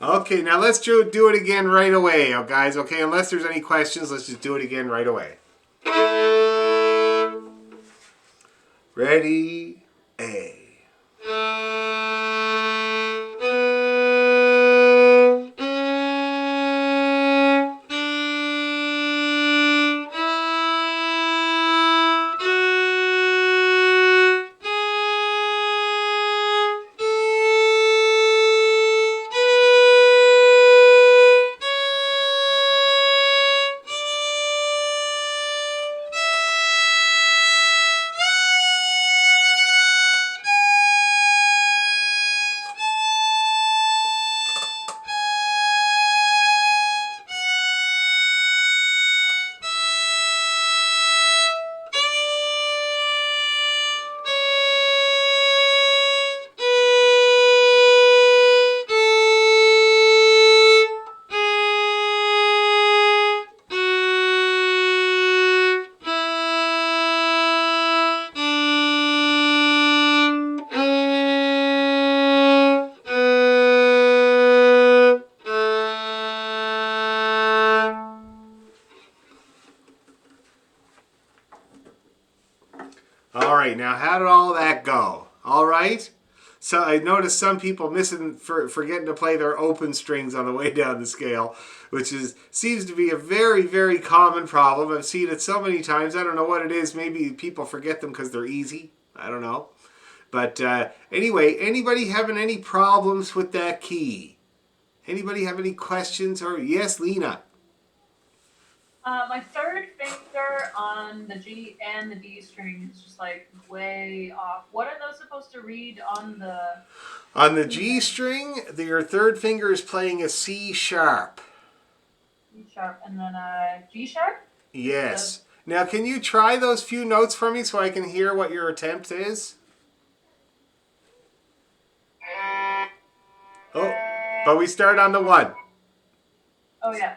Okay, now let's do it again right away, guys. Okay, unless there's any questions, let's just do it again right away. Ready, A. All right, now how did all that go? All right? So I noticed some people forgetting to play their open strings on the way down the scale, which seems to be a very, very common problem. I've seen it so many times. I don't know what it is. Maybe people forget them because they're easy. I don't know. But anyway, anybody having any problems with that key? Anybody have any questions? Or yes, Lena. My third finger on the G and the D string is just like way off. What are those supposed to read on the... On the G string, your third finger is playing a C sharp. C sharp and then a G sharp? Yes. Now, can you try those few notes for me so I can hear what your attempt is? Oh, but we start on the 1. Oh, yeah.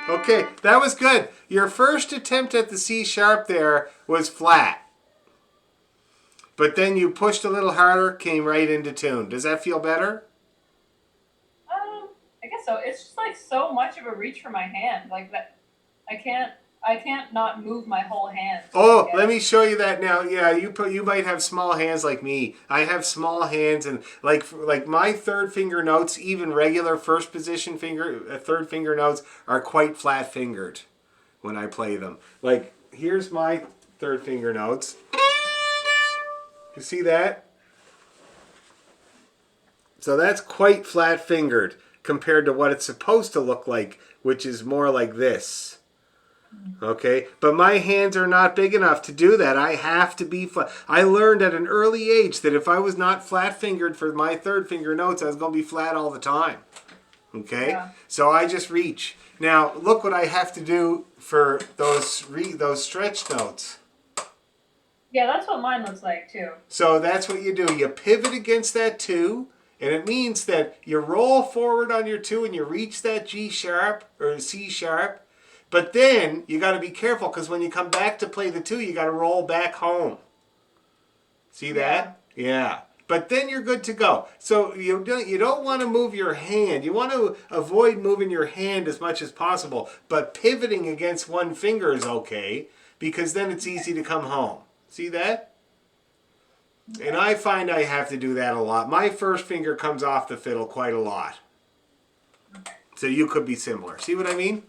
Okay, that was good. Your first attempt at the C sharp there was flat. But then you pushed a little harder, came right into tune. Does that feel better? I guess so. It's just like so much of a reach for my hand. Like that, I can't not move my whole hand. Oh, let me show you that now. Yeah, you might have small hands like me. I have small hands, and like my third finger notes, even regular first position third finger notes are quite flat fingered when I play them. Like here's my third finger notes. You see that? So that's quite flat fingered compared to what it's supposed to look like, which is more like this. Okay, but my hands are not big enough to do that. I have to be flat. I learned at an early age that if I was not flat fingered for my third finger notes, I was going to be flat all the time. Okay? Yeah. So I just reach. Now, look what I have to do for those stretch notes. Yeah, that's what mine looks like too. So that's what you do. You pivot against that 2, and it means that you roll forward on your 2 and you reach that G sharp or C sharp. But then you got to be careful because when you come back to play the 2, you got to roll back home. See that? Yeah. But then you're good to go. So you don't want to move your hand. You want to avoid moving your hand as much as possible. But pivoting against one finger is okay because then it's easy to come home. See that? And I find I have to do that a lot. My first finger comes off the fiddle quite a lot. So you could be similar. See what I mean?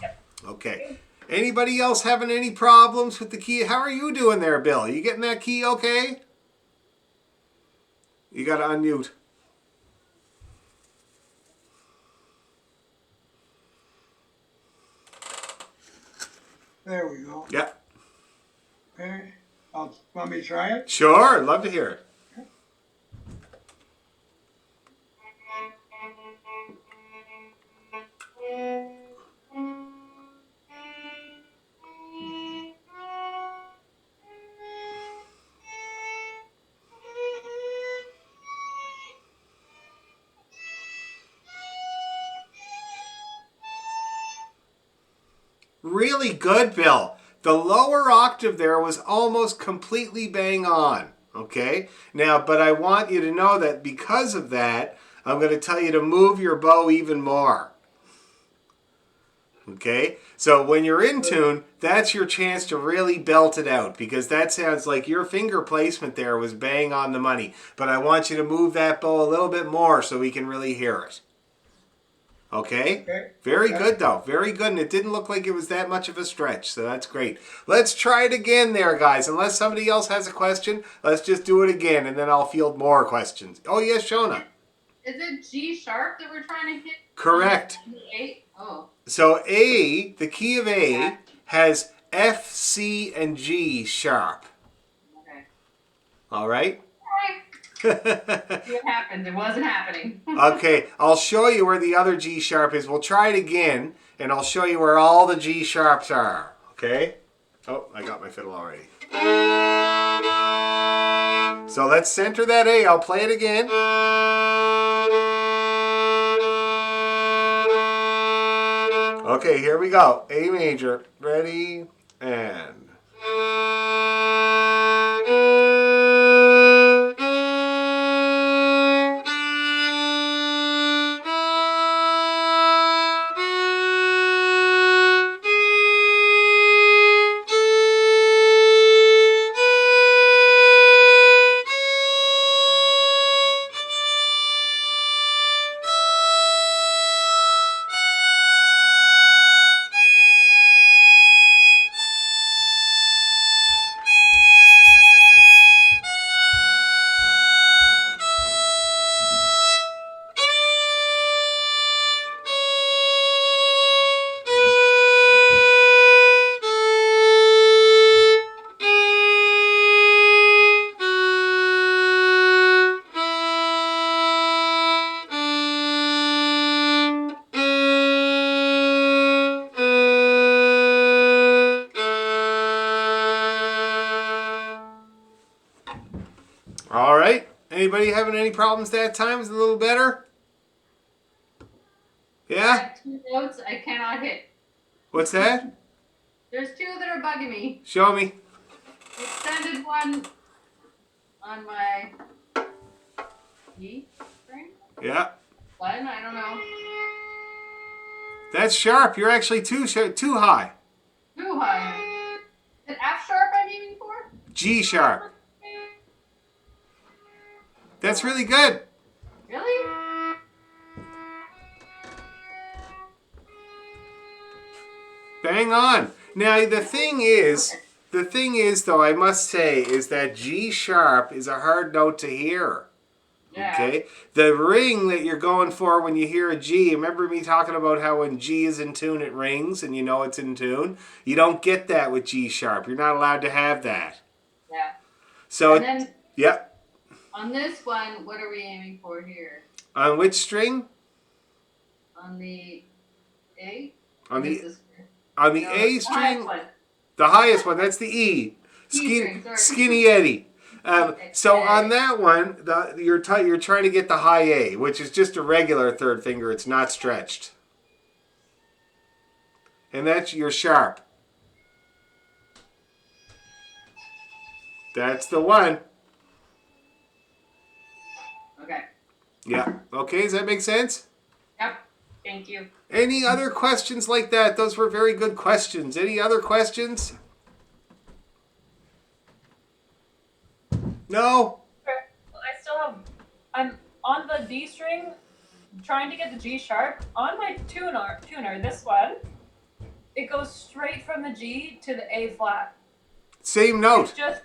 Yep. Okay. Anybody else having any problems with the key? How are you doing there, Bill? You getting that key okay? You got to unmute. There we go. Yeah. Okay. Want me to try it? Sure. Love to hear it. Really good, Bill. The lower octave there was almost completely bang on. Okay? Now, but I want you to know that because of that, I'm going to tell you to move your bow even more. Okay? So when you're in tune, that's your chance to really belt it out because that sounds like your finger placement there was bang on the money. But I want you to move that bow a little bit more so we can really hear it. Okay? Okay. Very good, though. Very good. And it didn't look like it was that much of a stretch, so that's great. Let's try it again there, guys. Unless somebody else has a question, let's just do it again, and then I'll field more questions. Oh, yes, Shona. Is it G sharp that we're trying to hit? Correct. A? Oh. So A, the key of A, has F, C, and G sharp. Okay. All right? See what happened. It wasn't happening. Okay, I'll show you where the other G sharp is. We'll try it again, and I'll show you where all the G sharps are. Okay? Oh, I got my fiddle already. So let's center that A. I'll play it again. Okay, here we go. A major. Ready? And... All right. Anybody having any problems that time? Is it a little better? I Yeah? have 2 notes I cannot hit. What's that? There's 2 that are bugging me. Show me. The extended one on my E string. Yeah. Button, I don't know. That's sharp. You're actually too high. Too high. Is it F sharp I'm aiming for? G sharp. That's really good. Really? Bang on. Now the thing is though, I must say, is that G sharp is a hard note to hear. Yeah. Okay? The ring that you're going for when you hear a G, remember me talking about how when G is in tune it rings and you know it's in tune? You don't get that with G sharp. You're not allowed to have that. Yeah. So, And then yeah. on this one, what are we aiming for here? On which string? On the A? On This the is- on the no, A the string, highest one. the highest one, that's the E. String, sorry. Skinny Eddie. So A. on that one, you're trying to get the high A, which is just a regular third finger. It's not stretched. And that's your sharp. That's the one. Okay. Yeah. Okay, does that make sense? Yep. Thank you. Any other questions like that? Those were very good questions. Any other questions? No? I still have. I'm on the D string, trying to get the G sharp. On my tuner, this one, it goes straight from the G to the A flat. Same note. It's just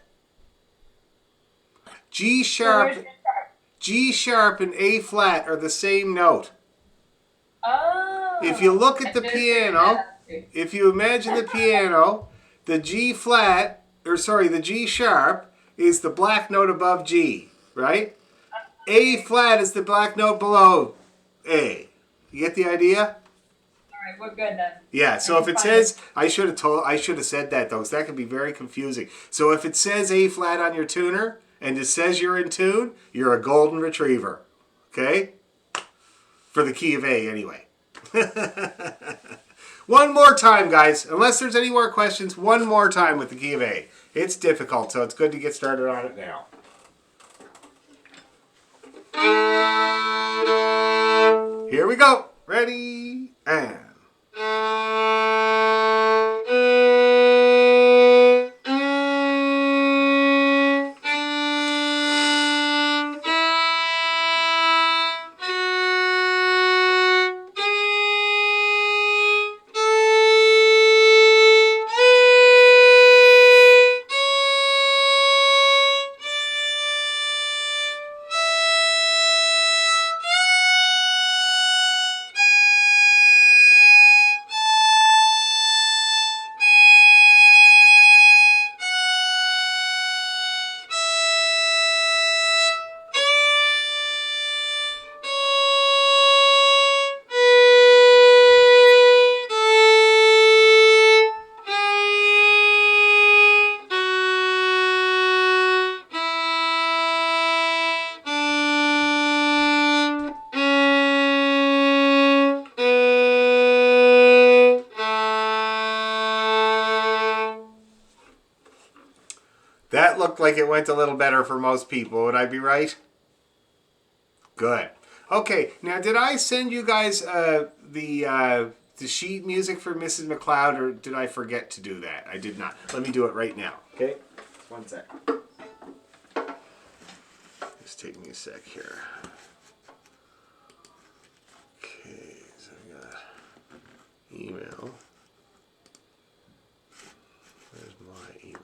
G so sharp. where's G sharp? G sharp and A flat are the same note. Oh. If you look at the I just piano, figured if you imagine the piano, the G flat, the G sharp is the black note above G, right? A flat is the black note below A. You get the idea? All right, we're good then. Yeah, so if it says, I should have said that though, because that can be very confusing. So if it says A flat on your tuner, and it says you're in tune, you're a golden retriever. Okay? For the key of A, anyway. One more time, guys. Unless there's any more questions, one more time with the key of A. It's difficult, so it's good to get started on it now. Here we go. Ready, and... That looked like it went a little better for most people. Would I be right? Good. Okay, now did I send you guys the sheet music for Mrs. McLeod, or did I forget to do that? I did not. Let me do it right now. Okay? One sec. Just take me a sec here. Okay, so I got email. Where's my email?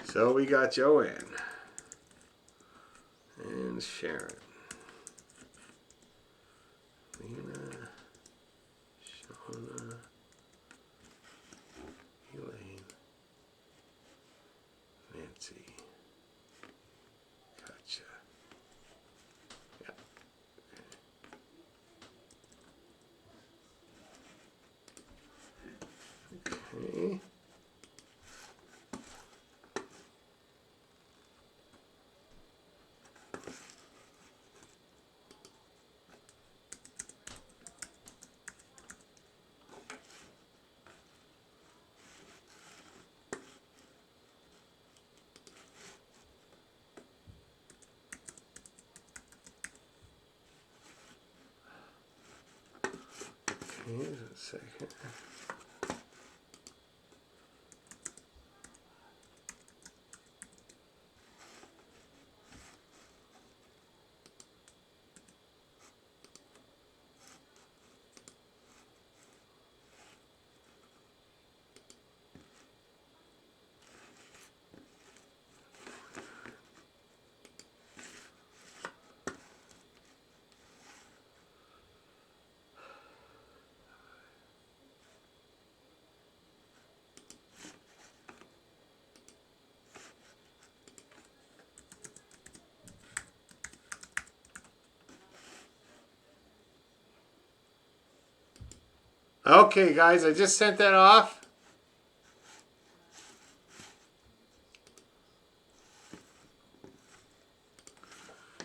So we got Joanne and Sharon, Lena, Shauna, Elaine, Nancy. Gotcha. Yeah. Okay. Okay, just a second. Okay, guys, I just sent that off.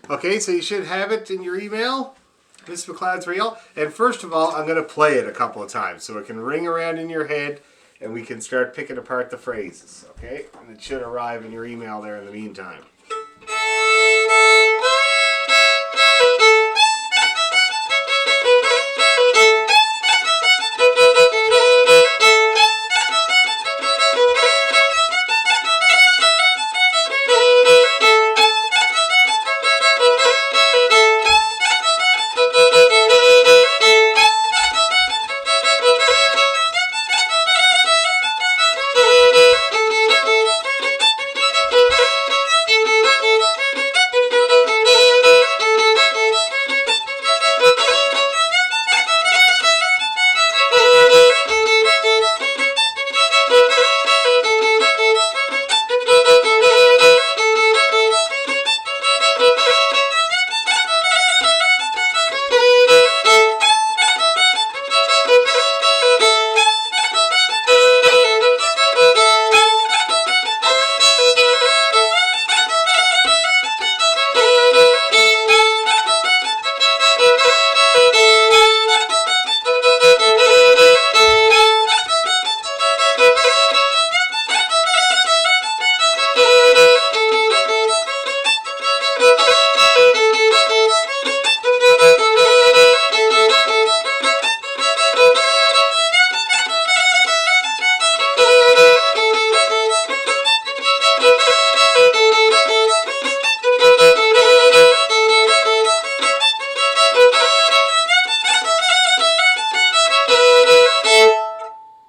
Okay, so you should have it in your email. Miss McLeod's Real. And first of all, I'm going to play it a couple of times so it can ring around in your head and we can start picking apart the phrases. Okay? And it should arrive in your email there in the meantime.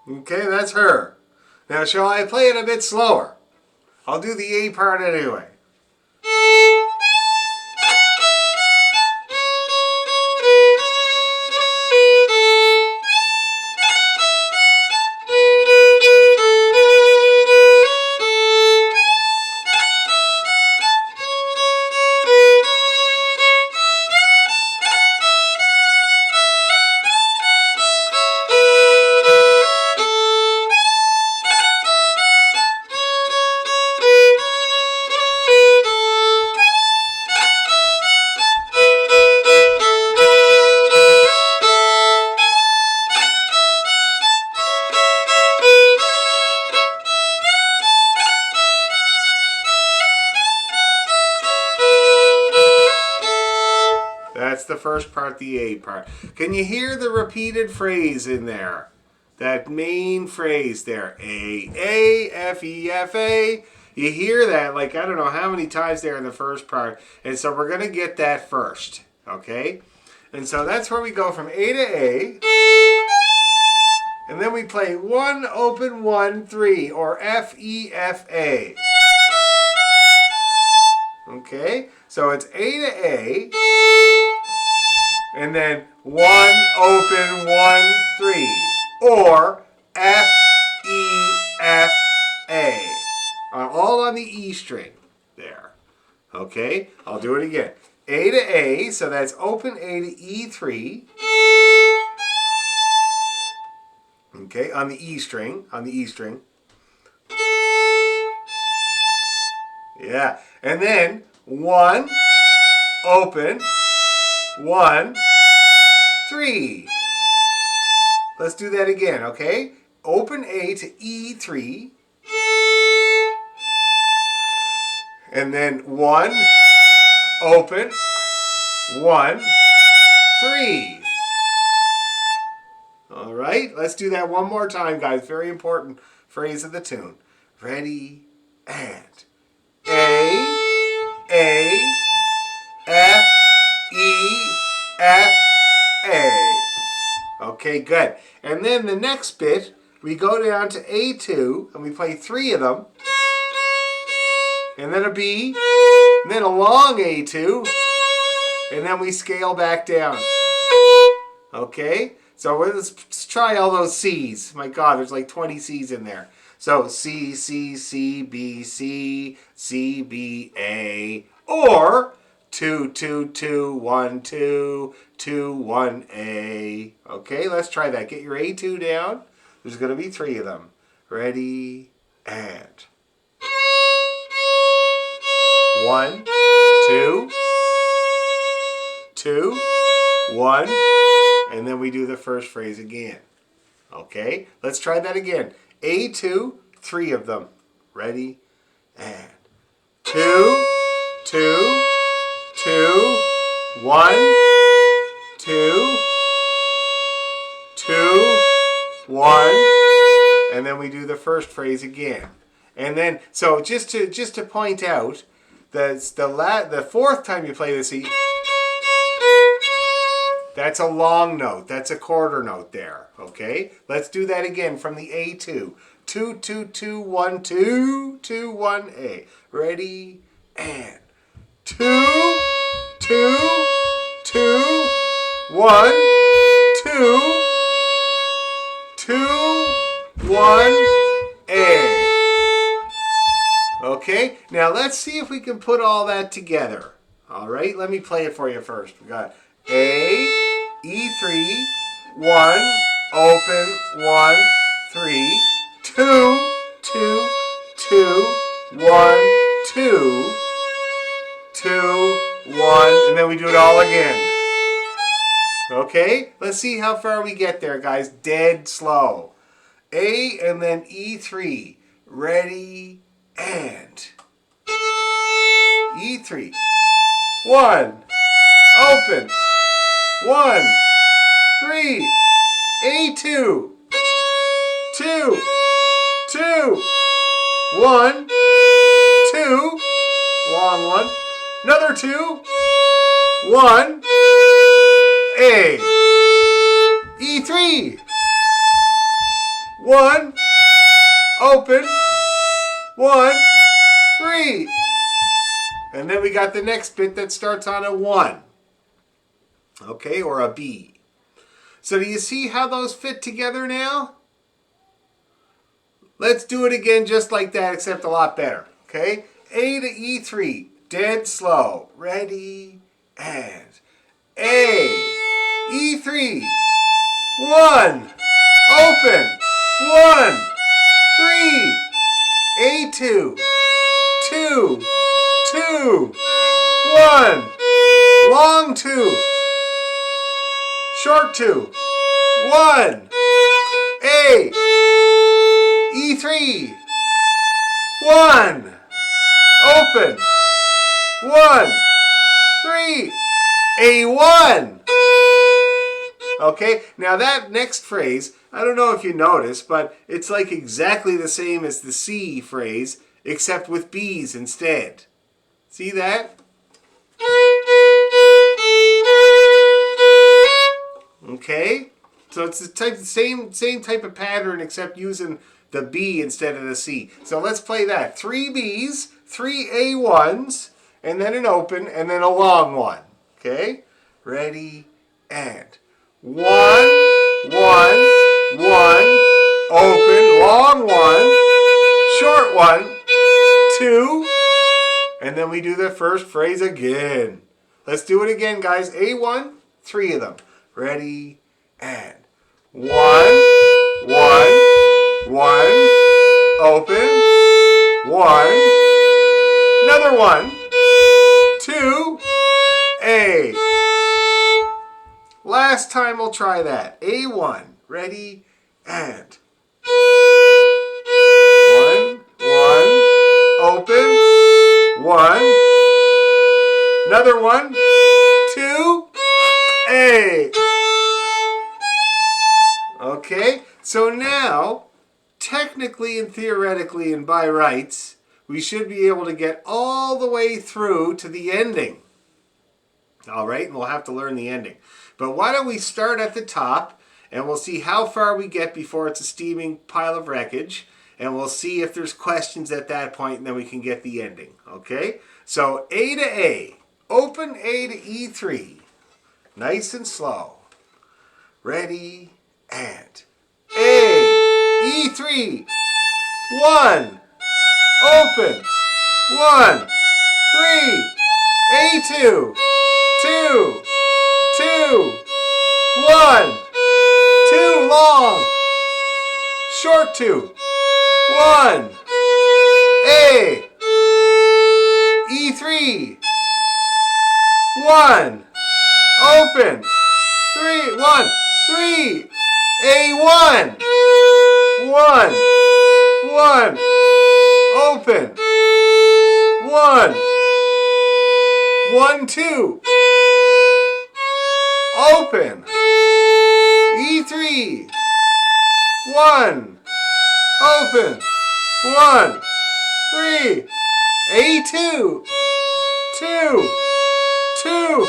Okay, that's her. Now, shall I play it a bit slower? I'll do the A part anyway. That's the first part, the A part. Can you hear the repeated phrase in there? That main phrase there. A, F, E, F, A. You hear that like I don't know how many times there in the first part. And so we're going to get that first. Okay? And so that's where we go from A to A. And then we play 1, open 1, 3, or F, E, F, A. Okay? So it's A to A. And then 1, open 1, 3. Or F, E, F, A. All on the E string there. Okay? I'll do it again. A to A, so that's open A to E3. Okay, on the E string. On the E string. Yeah. And then 1, open 1, 3. Let's do that again, okay? Open A to E3. And then 1, open 1, 3. All right, let's do that one more time, guys. Very important phrase of the tune. Ready, and A, F, E, F, A. Okay, good. And then the next bit, we go down to A2, and we play 3 of them. And then a B, and then a long A2, and then we scale back down. Okay? So let's try all those C's. My God, there's like 20 C's in there. So C, C, C, B, C, C, B, A, or 2, 2, 2, 1, 2, 2, 1, A. Okay, let's try that. Get your A2 down. There's going to be 3 of them. Ready, and 1, 2, 2, 1, and then we do the first phrase again. Okay, let's try that again. A2, 3 of them. Ready, and 2, 2, 2, 1, 2, 2, 1, and then we do the first phrase again. And then, so just to point out, the fourth time you play this, that's a long note. That's a quarter note there. Okay, let's do that again from the A2. 2, 2, 2, 1, 2, 2, 1, A. Ready, and 2, 2, 2, 1, 2, 2, 1, A. Okay, now let's see if we can put all that together. All right, let me play it for you first. We got A, E3, 1, open, 1, 3, 2, 2, 2, 1, 2, 2, 1, and then we do it all again. Okay, let's see how far we get there, guys. Dead slow. A and then E3. Ready, and E3. 1, open, 1, 3, A2, 2, 2, 1, 2, long one, another 2, 1, A, E3, 1, open, 1, 3, and then we got the next bit that starts on a 1, okay, or a B. So do you see how those fit together now? Let's do it again just like that, except a lot better, okay? A to E3, dead slow. Ready, and A, E3, 1, open, 1, 3, A2, 2, 2, 1, long 2, short 2, 1, A, E3, 1, open, 1, 3, A1. Okay, now that next phrase, I don't know if you noticed, but it's like exactly the same as the C phrase, except with B's instead. See that? Okay, so it's the same type of pattern, except using the B instead of the C. So let's play that. 3 B's, 3 A1s, and then an open, and then a long one. Okay, ready, and 1, 1, 1, open, long 1, short 1, 2, and then we do the first phrase again. Let's do it again, guys. A1, 3 of them. Ready, and 1, 1, 1, open, 1, another 1, 2, A. Last time we'll try that. A1, ready, and 1, 1, open, 1, another 1, 2, A. Okay, so now, technically and theoretically and by rights, we should be able to get all the way through to the ending. All right, and we'll have to learn the ending. But why don't we start at the top, and we'll see how far we get before it's a steaming pile of wreckage, and we'll see if there's questions at that point, and then we can get the ending. Okay, so A to A. Open A to E3. Nice and slow. Ready, and A, E3, 1, open, 1, 3, A2, 2, 2, 1, 2, long, short 2, 1, A, E3, 1, open, 3, 1, 3, A1, 1, 1, open, 1, 1, 2, open, E3, 1, open, 1, 3, A2, 2, 2,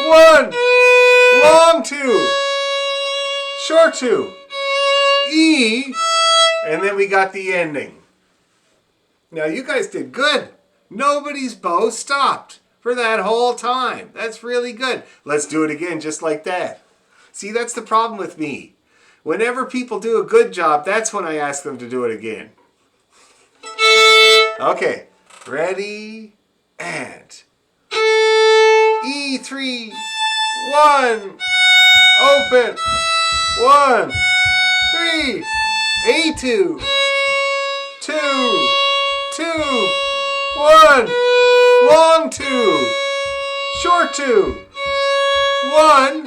1, long 2, short 2, E, and then we got the ending. Now you guys did good. Nobody's bow stopped for that whole time. That's really good. Let's do it again just like that. See, that's the problem with me. Whenever people do a good job, that's when I ask them to do it again. Okay, ready, and E3, 1, open, 1, 3, A2, 2, 2, 1, long 2, short 2, 1,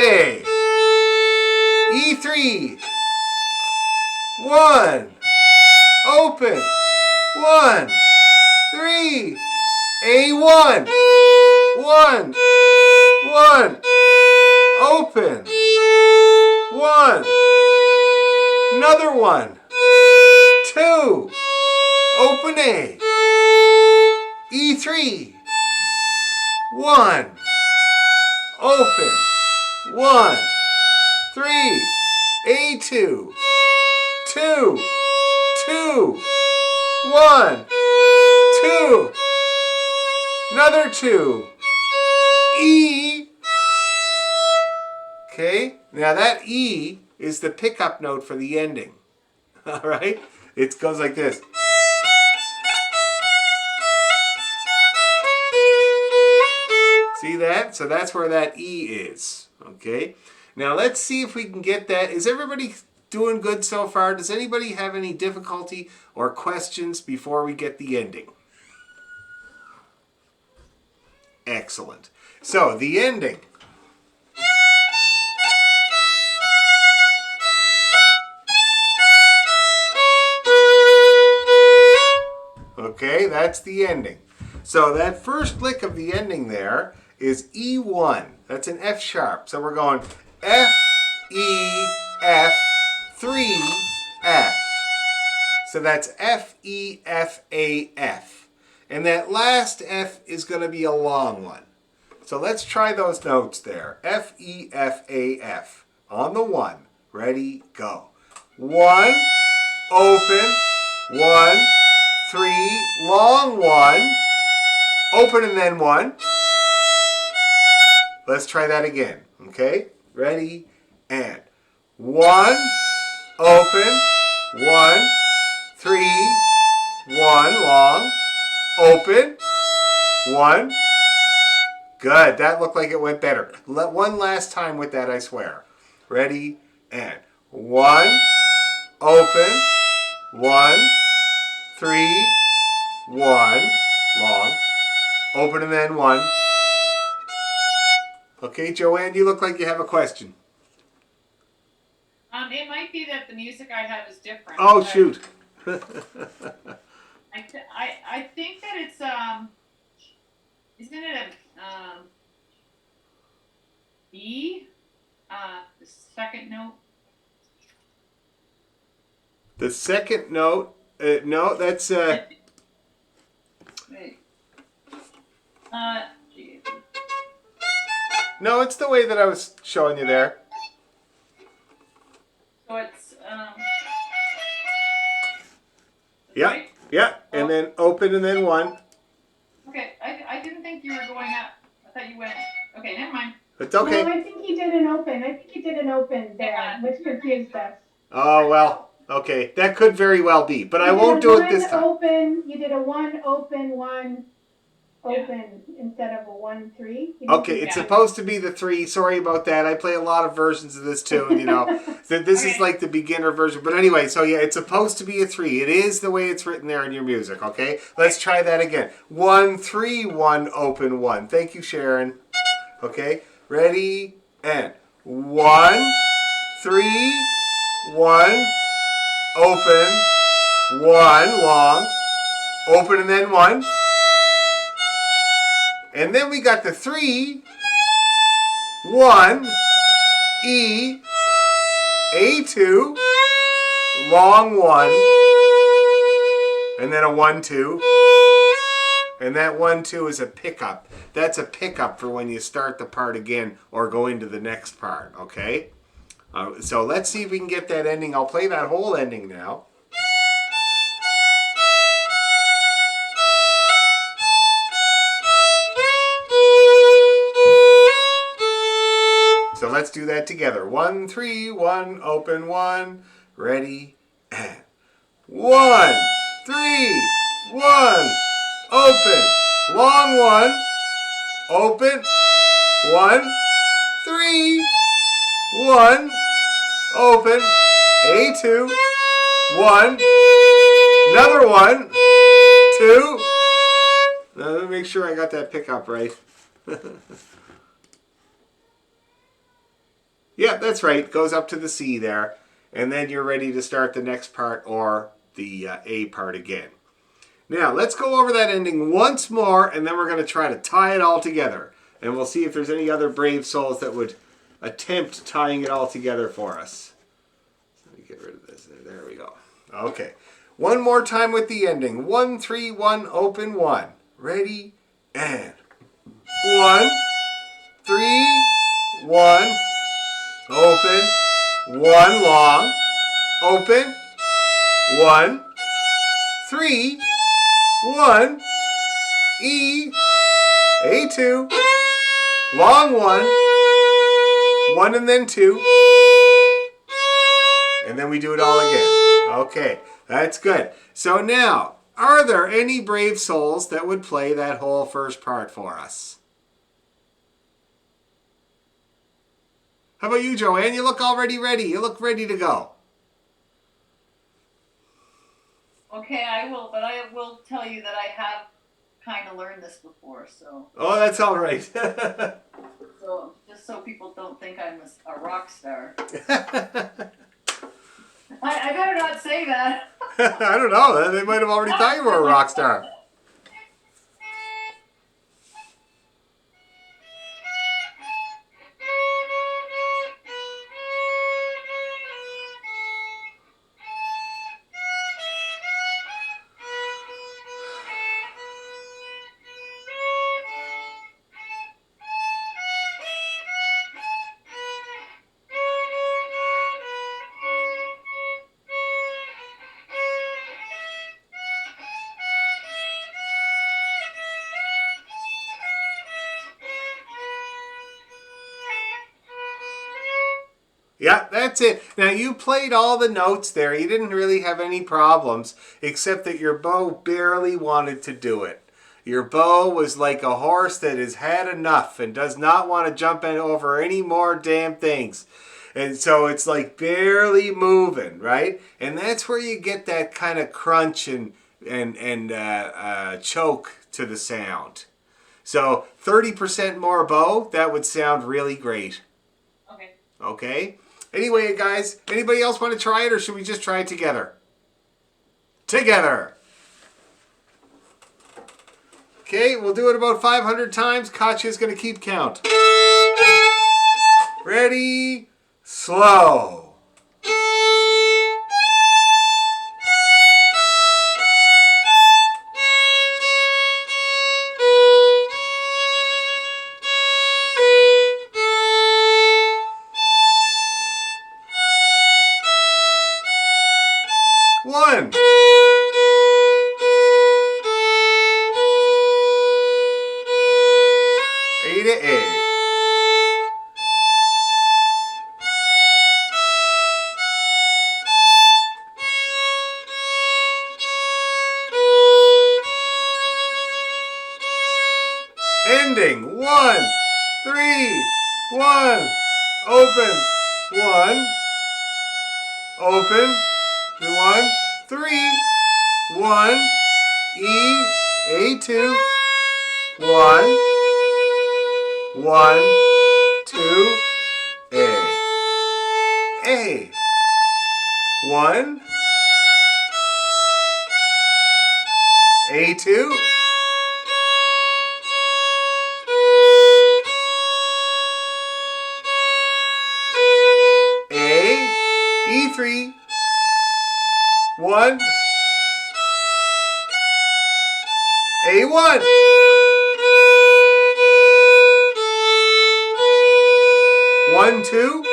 A, E3, 1, open, 1, 3, A1, 1, 1, open, 1, another 1, 2, open A, E3, 1, open, 1, 3, A2, 2, 2, 1, 2, another 2, E. Okay, now that E is the pickup note for the ending. All right, it goes like this. See that? So that's where that E is. Okay, now let's see if we can get that. Is everybody doing good so far? Does anybody have any difficulty or questions before we get the ending? Excellent. So the ending. Okay, that's the ending. So that first lick of the ending there is E1. That's an F sharp. So we're going F, E, F, 3, F. So that's F, E, F, A, F. And that last F is going to be a long one. So let's try those notes there. F, E, F, A, F. On the 1. Ready, go. 1, open, 1, 3, long 1, open and then 1. Let's try that again. Okay, ready, and 1, open, 1, 3, 1, long, open, 1. Good, that looked like it went better. One last time with that, I swear. Ready, and 1, open, 1, 3, 1, long, open and then 1. Okay, Joanne, you look like you have a question. It might be that the music I have is different. Oh, shoot. I think that it's isn't it a B? The second note. The second note. No, that's Wait. no, it's the way that I was showing you there. So it's Yeah, right? yeah, and then open and then 1. Okay, I didn't think you were going up. I thought you went. Okay, never mind. It's okay. No, I think he did an open. I think he did an open there, Yeah. which confused us. Oh, well, okay. That could very well be, but I won't do it this time. Open, you did a 1, open, 1. open instead of a 1-3. Okay, it's supposed to be the 3. Sorry about that. I play a lot of versions of this too, this is like the beginner version. But anyway, so yeah, it's supposed to be a 3. It is the way it's written there in your music, okay? Let's try that again. 1, 3, 1, open 1. Thank you, Sharon. Okay, ready, and 1, 3, 1, open, 1, long, open and then 1. And then we got the 3, 1, E, A2, long 1, and then a 1, 2. And that 1, 2 is a pickup. That's a pickup for when you start the part again or go into the next part, okay? So let's see if we can get that ending. I'll play that whole ending now. So let's do that together. 1, 3, 1, open 1, ready, and 1, 3, 1, open, long 1, open, 1, 3, 1, open, A2, 1, another 1, 2. Now let me make sure I got that pickup right. Yeah, that's right. Goes up to the C there. And then you're ready to start the next part or the A part again. Now, let's go over that ending once more, and then we're going to try to tie it all together. And we'll see if there's any other brave souls that would attempt tying it all together for us. Let me get rid of this. There we go. Okay. One more time with the ending. 1, 3, 1, open 1. Ready, and 1, 3, 1, open, 1, long, open, 1, 3, 1, E, A2, long 1, 1 and then 2, and then we do it all again. Okay, that's good. So now, are there any brave souls that would play that whole first part for us? How about you, Joanne? You look already ready. You look ready to go. Okay, I will, but I will tell you that I have kind of learned this before, so. Oh, that's all right. So, just so people don't think I'm a rock star. I better not say that. I don't know. They might have already thought you were a rock star. Yeah, that's it. Now, you played all the notes there. You didn't really have any problems, except that your bow barely wanted to do it. Your bow was like a horse that has had enough and does not want to jump in over any more damn things. And so it's like barely moving, right? And that's where you get that kind of crunch and choke to the sound. So 30% more bow, that would sound really great. Okay. Okay? Anyway, guys, anybody else want to try it, or should we just try it together? Together! Okay, we'll do it about 500 times. Katya's going to keep count. Ready? Slow. One. A to A. 1, 3, 1, open, 1, open, 1, 3, 1, E, A2, 1, 1, 2, A, 1, A2, A, E3, 1, A1, 1, 2,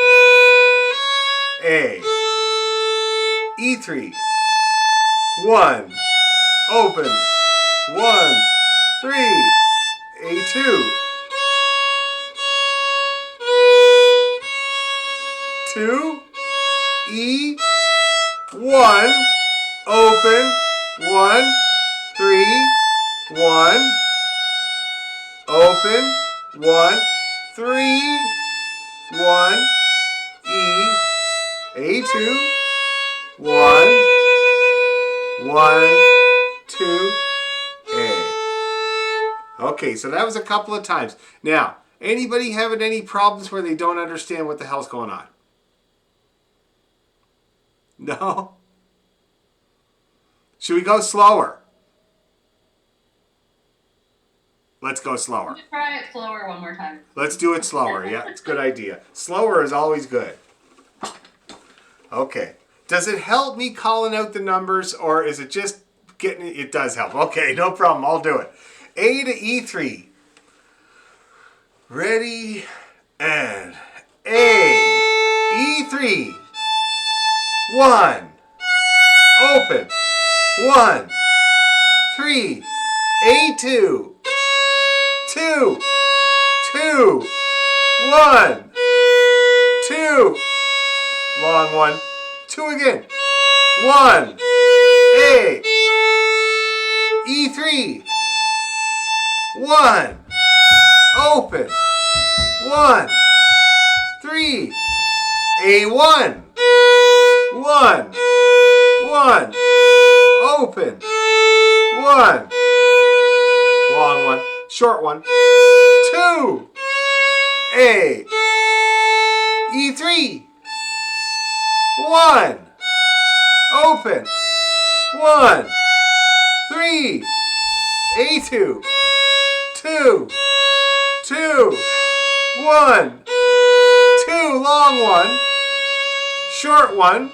A, E3, 1, open, 1, 3, A2, 2, E, 1, open, 1, 3, 1, open, 1, 3, 1, E, A2, 1, 1, 2, A. Okay, so that was a couple of times. Now, anybody having any problems where they don't understand what the hell's going on? No? Should we go slower? Let's go slower. Just try it slower one more time. Let's do it slower. Yeah, it's a good idea. Slower is always good. Okay. Does it help me calling out the numbers, or is it just getting it? It does help. Okay, no problem. I'll do it. A to E3. Ready, and A. E3. 1. Open. 1. 3. A2. 2. 2. 1. 2. Long one. 2 again. 1. A. E3. 1. Open. 1. 3. A1. 1. 1. Open. 1. Long one. Short one. 2. A. E3. 1. Open. 1. 3. A2. 2. 2. 1. 2. Long one. Short one.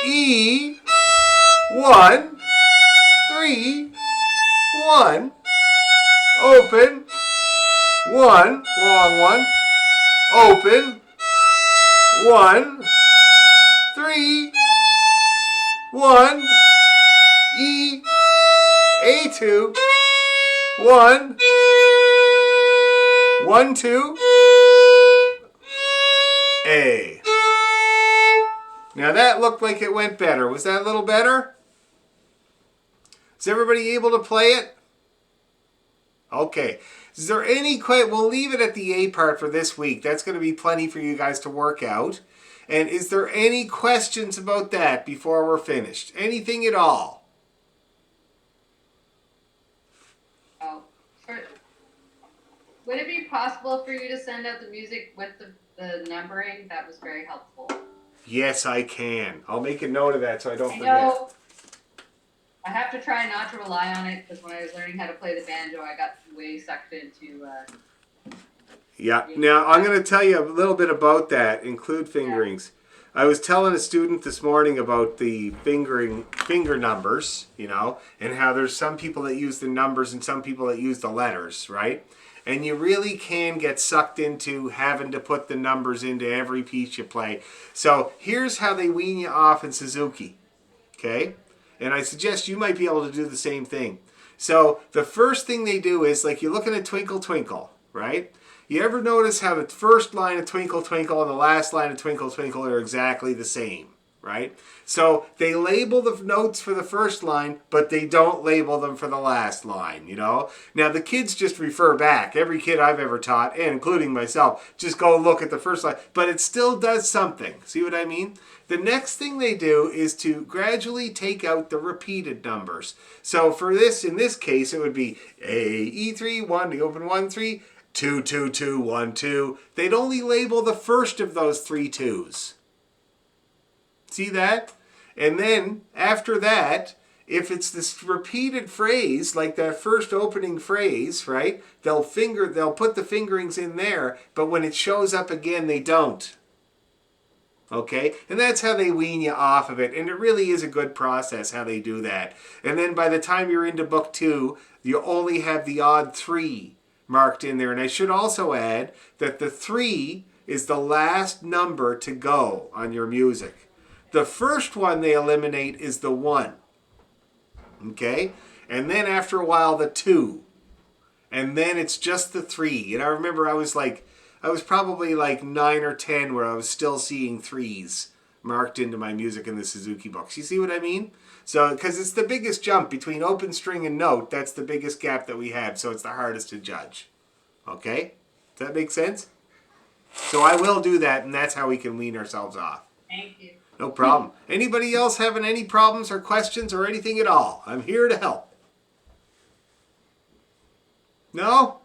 E. 1. 3. 1. Open. 1. Long one. Open. 1. 3. 1. E. A2. 1. 1, 2. A. Now that looked like it went better. Was that a little better? Is everybody able to play it? Okay. Is there any question? We'll leave it at the A part for this week. That's going to be plenty for you guys to work out. And is there any questions about that before we're finished? Anything at all? Oh, would it be possible for you to send out the music with the numbering? That was very helpful. Yes, I can. I'll make a note of that so I don't forget. Know, I have to try not to rely on it because when I was learning how to play the banjo, I got way sucked into. Yeah. Now I'm going to tell you a little bit about that. Include fingerings. Yeah. I was telling a student this morning about the finger numbers, you know, and how there's some people that use the numbers and some people that use the letters, right? And you really can get sucked into having to put the numbers into every piece you play. So here's how they wean you off in Suzuki, okay? And I suggest you might be able to do the same thing. So the first thing they do is, like, you're looking at Twinkle Twinkle, right? You ever notice how the first line of Twinkle Twinkle and the last line of Twinkle Twinkle are exactly the same, right? So they label the notes for the first line, but they don't label them for the last line, you know? Now, the kids just refer back. Every kid I've ever taught, and including myself, just go look at the first line. But it still does something. See what I mean? The next thing they do is to gradually take out the repeated numbers. So for this, in this case, it would be A, E3, 1, the open 1, 3, 2, 2, 2, 1, 2. They'd only label the first of those 3 twos. See that? And then after that, if it's this repeated phrase, like that first opening phrase, right? They'll put the fingerings in there, but when it shows up again, they don't. Okay? And that's how they wean you off of it. And it really is a good process how they do that. And then by the time you're into book 2, you only have the odd 3 marked in there. And I should also add that the 3 is the last number to go on your music. The first one they eliminate is the 1. Okay? And then after a while, the 2. And then it's just the 3. And I remember I was probably like 9 or 10 where I was still seeing 3s marked into my music in the Suzuki books. You see what I mean? So, because it's the biggest jump between open string and note, that's the biggest gap that we have. So it's the hardest to judge. Okay? Does that make sense? So I will do that, and that's how we can wean ourselves off. Thank you. No problem. Anybody else having any problems or questions or anything at all? I'm here to help. No?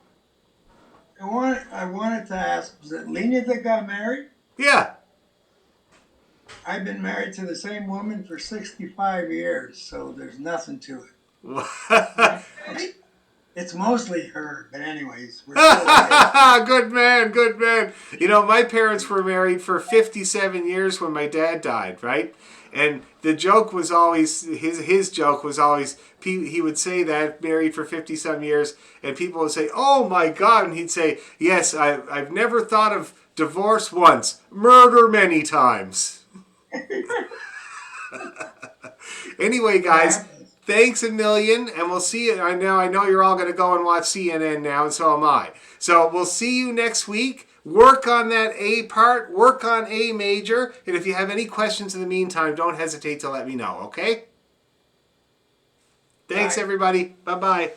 I wanted to ask, was it Lena that got married? Yeah. I've been married to the same woman for 65 years, so there's nothing to it. It's mostly her, but anyways. We're still Good man, good man. You know, my parents were married for 57 years when my dad died, right? And the joke was always, his joke was always, he would say that, married for 50-some years, and people would say, oh my God, and he'd say, yes, I've never thought of divorce once, murder many times. Anyway, guys, thanks a million, and we'll see you. I know you're all going to go and watch CNN now, and so am I. So we'll see you next week. Work on that A part. Work on A major. And if you have any questions in the meantime, don't hesitate to let me know, okay? Thanks, everybody. Bye-bye.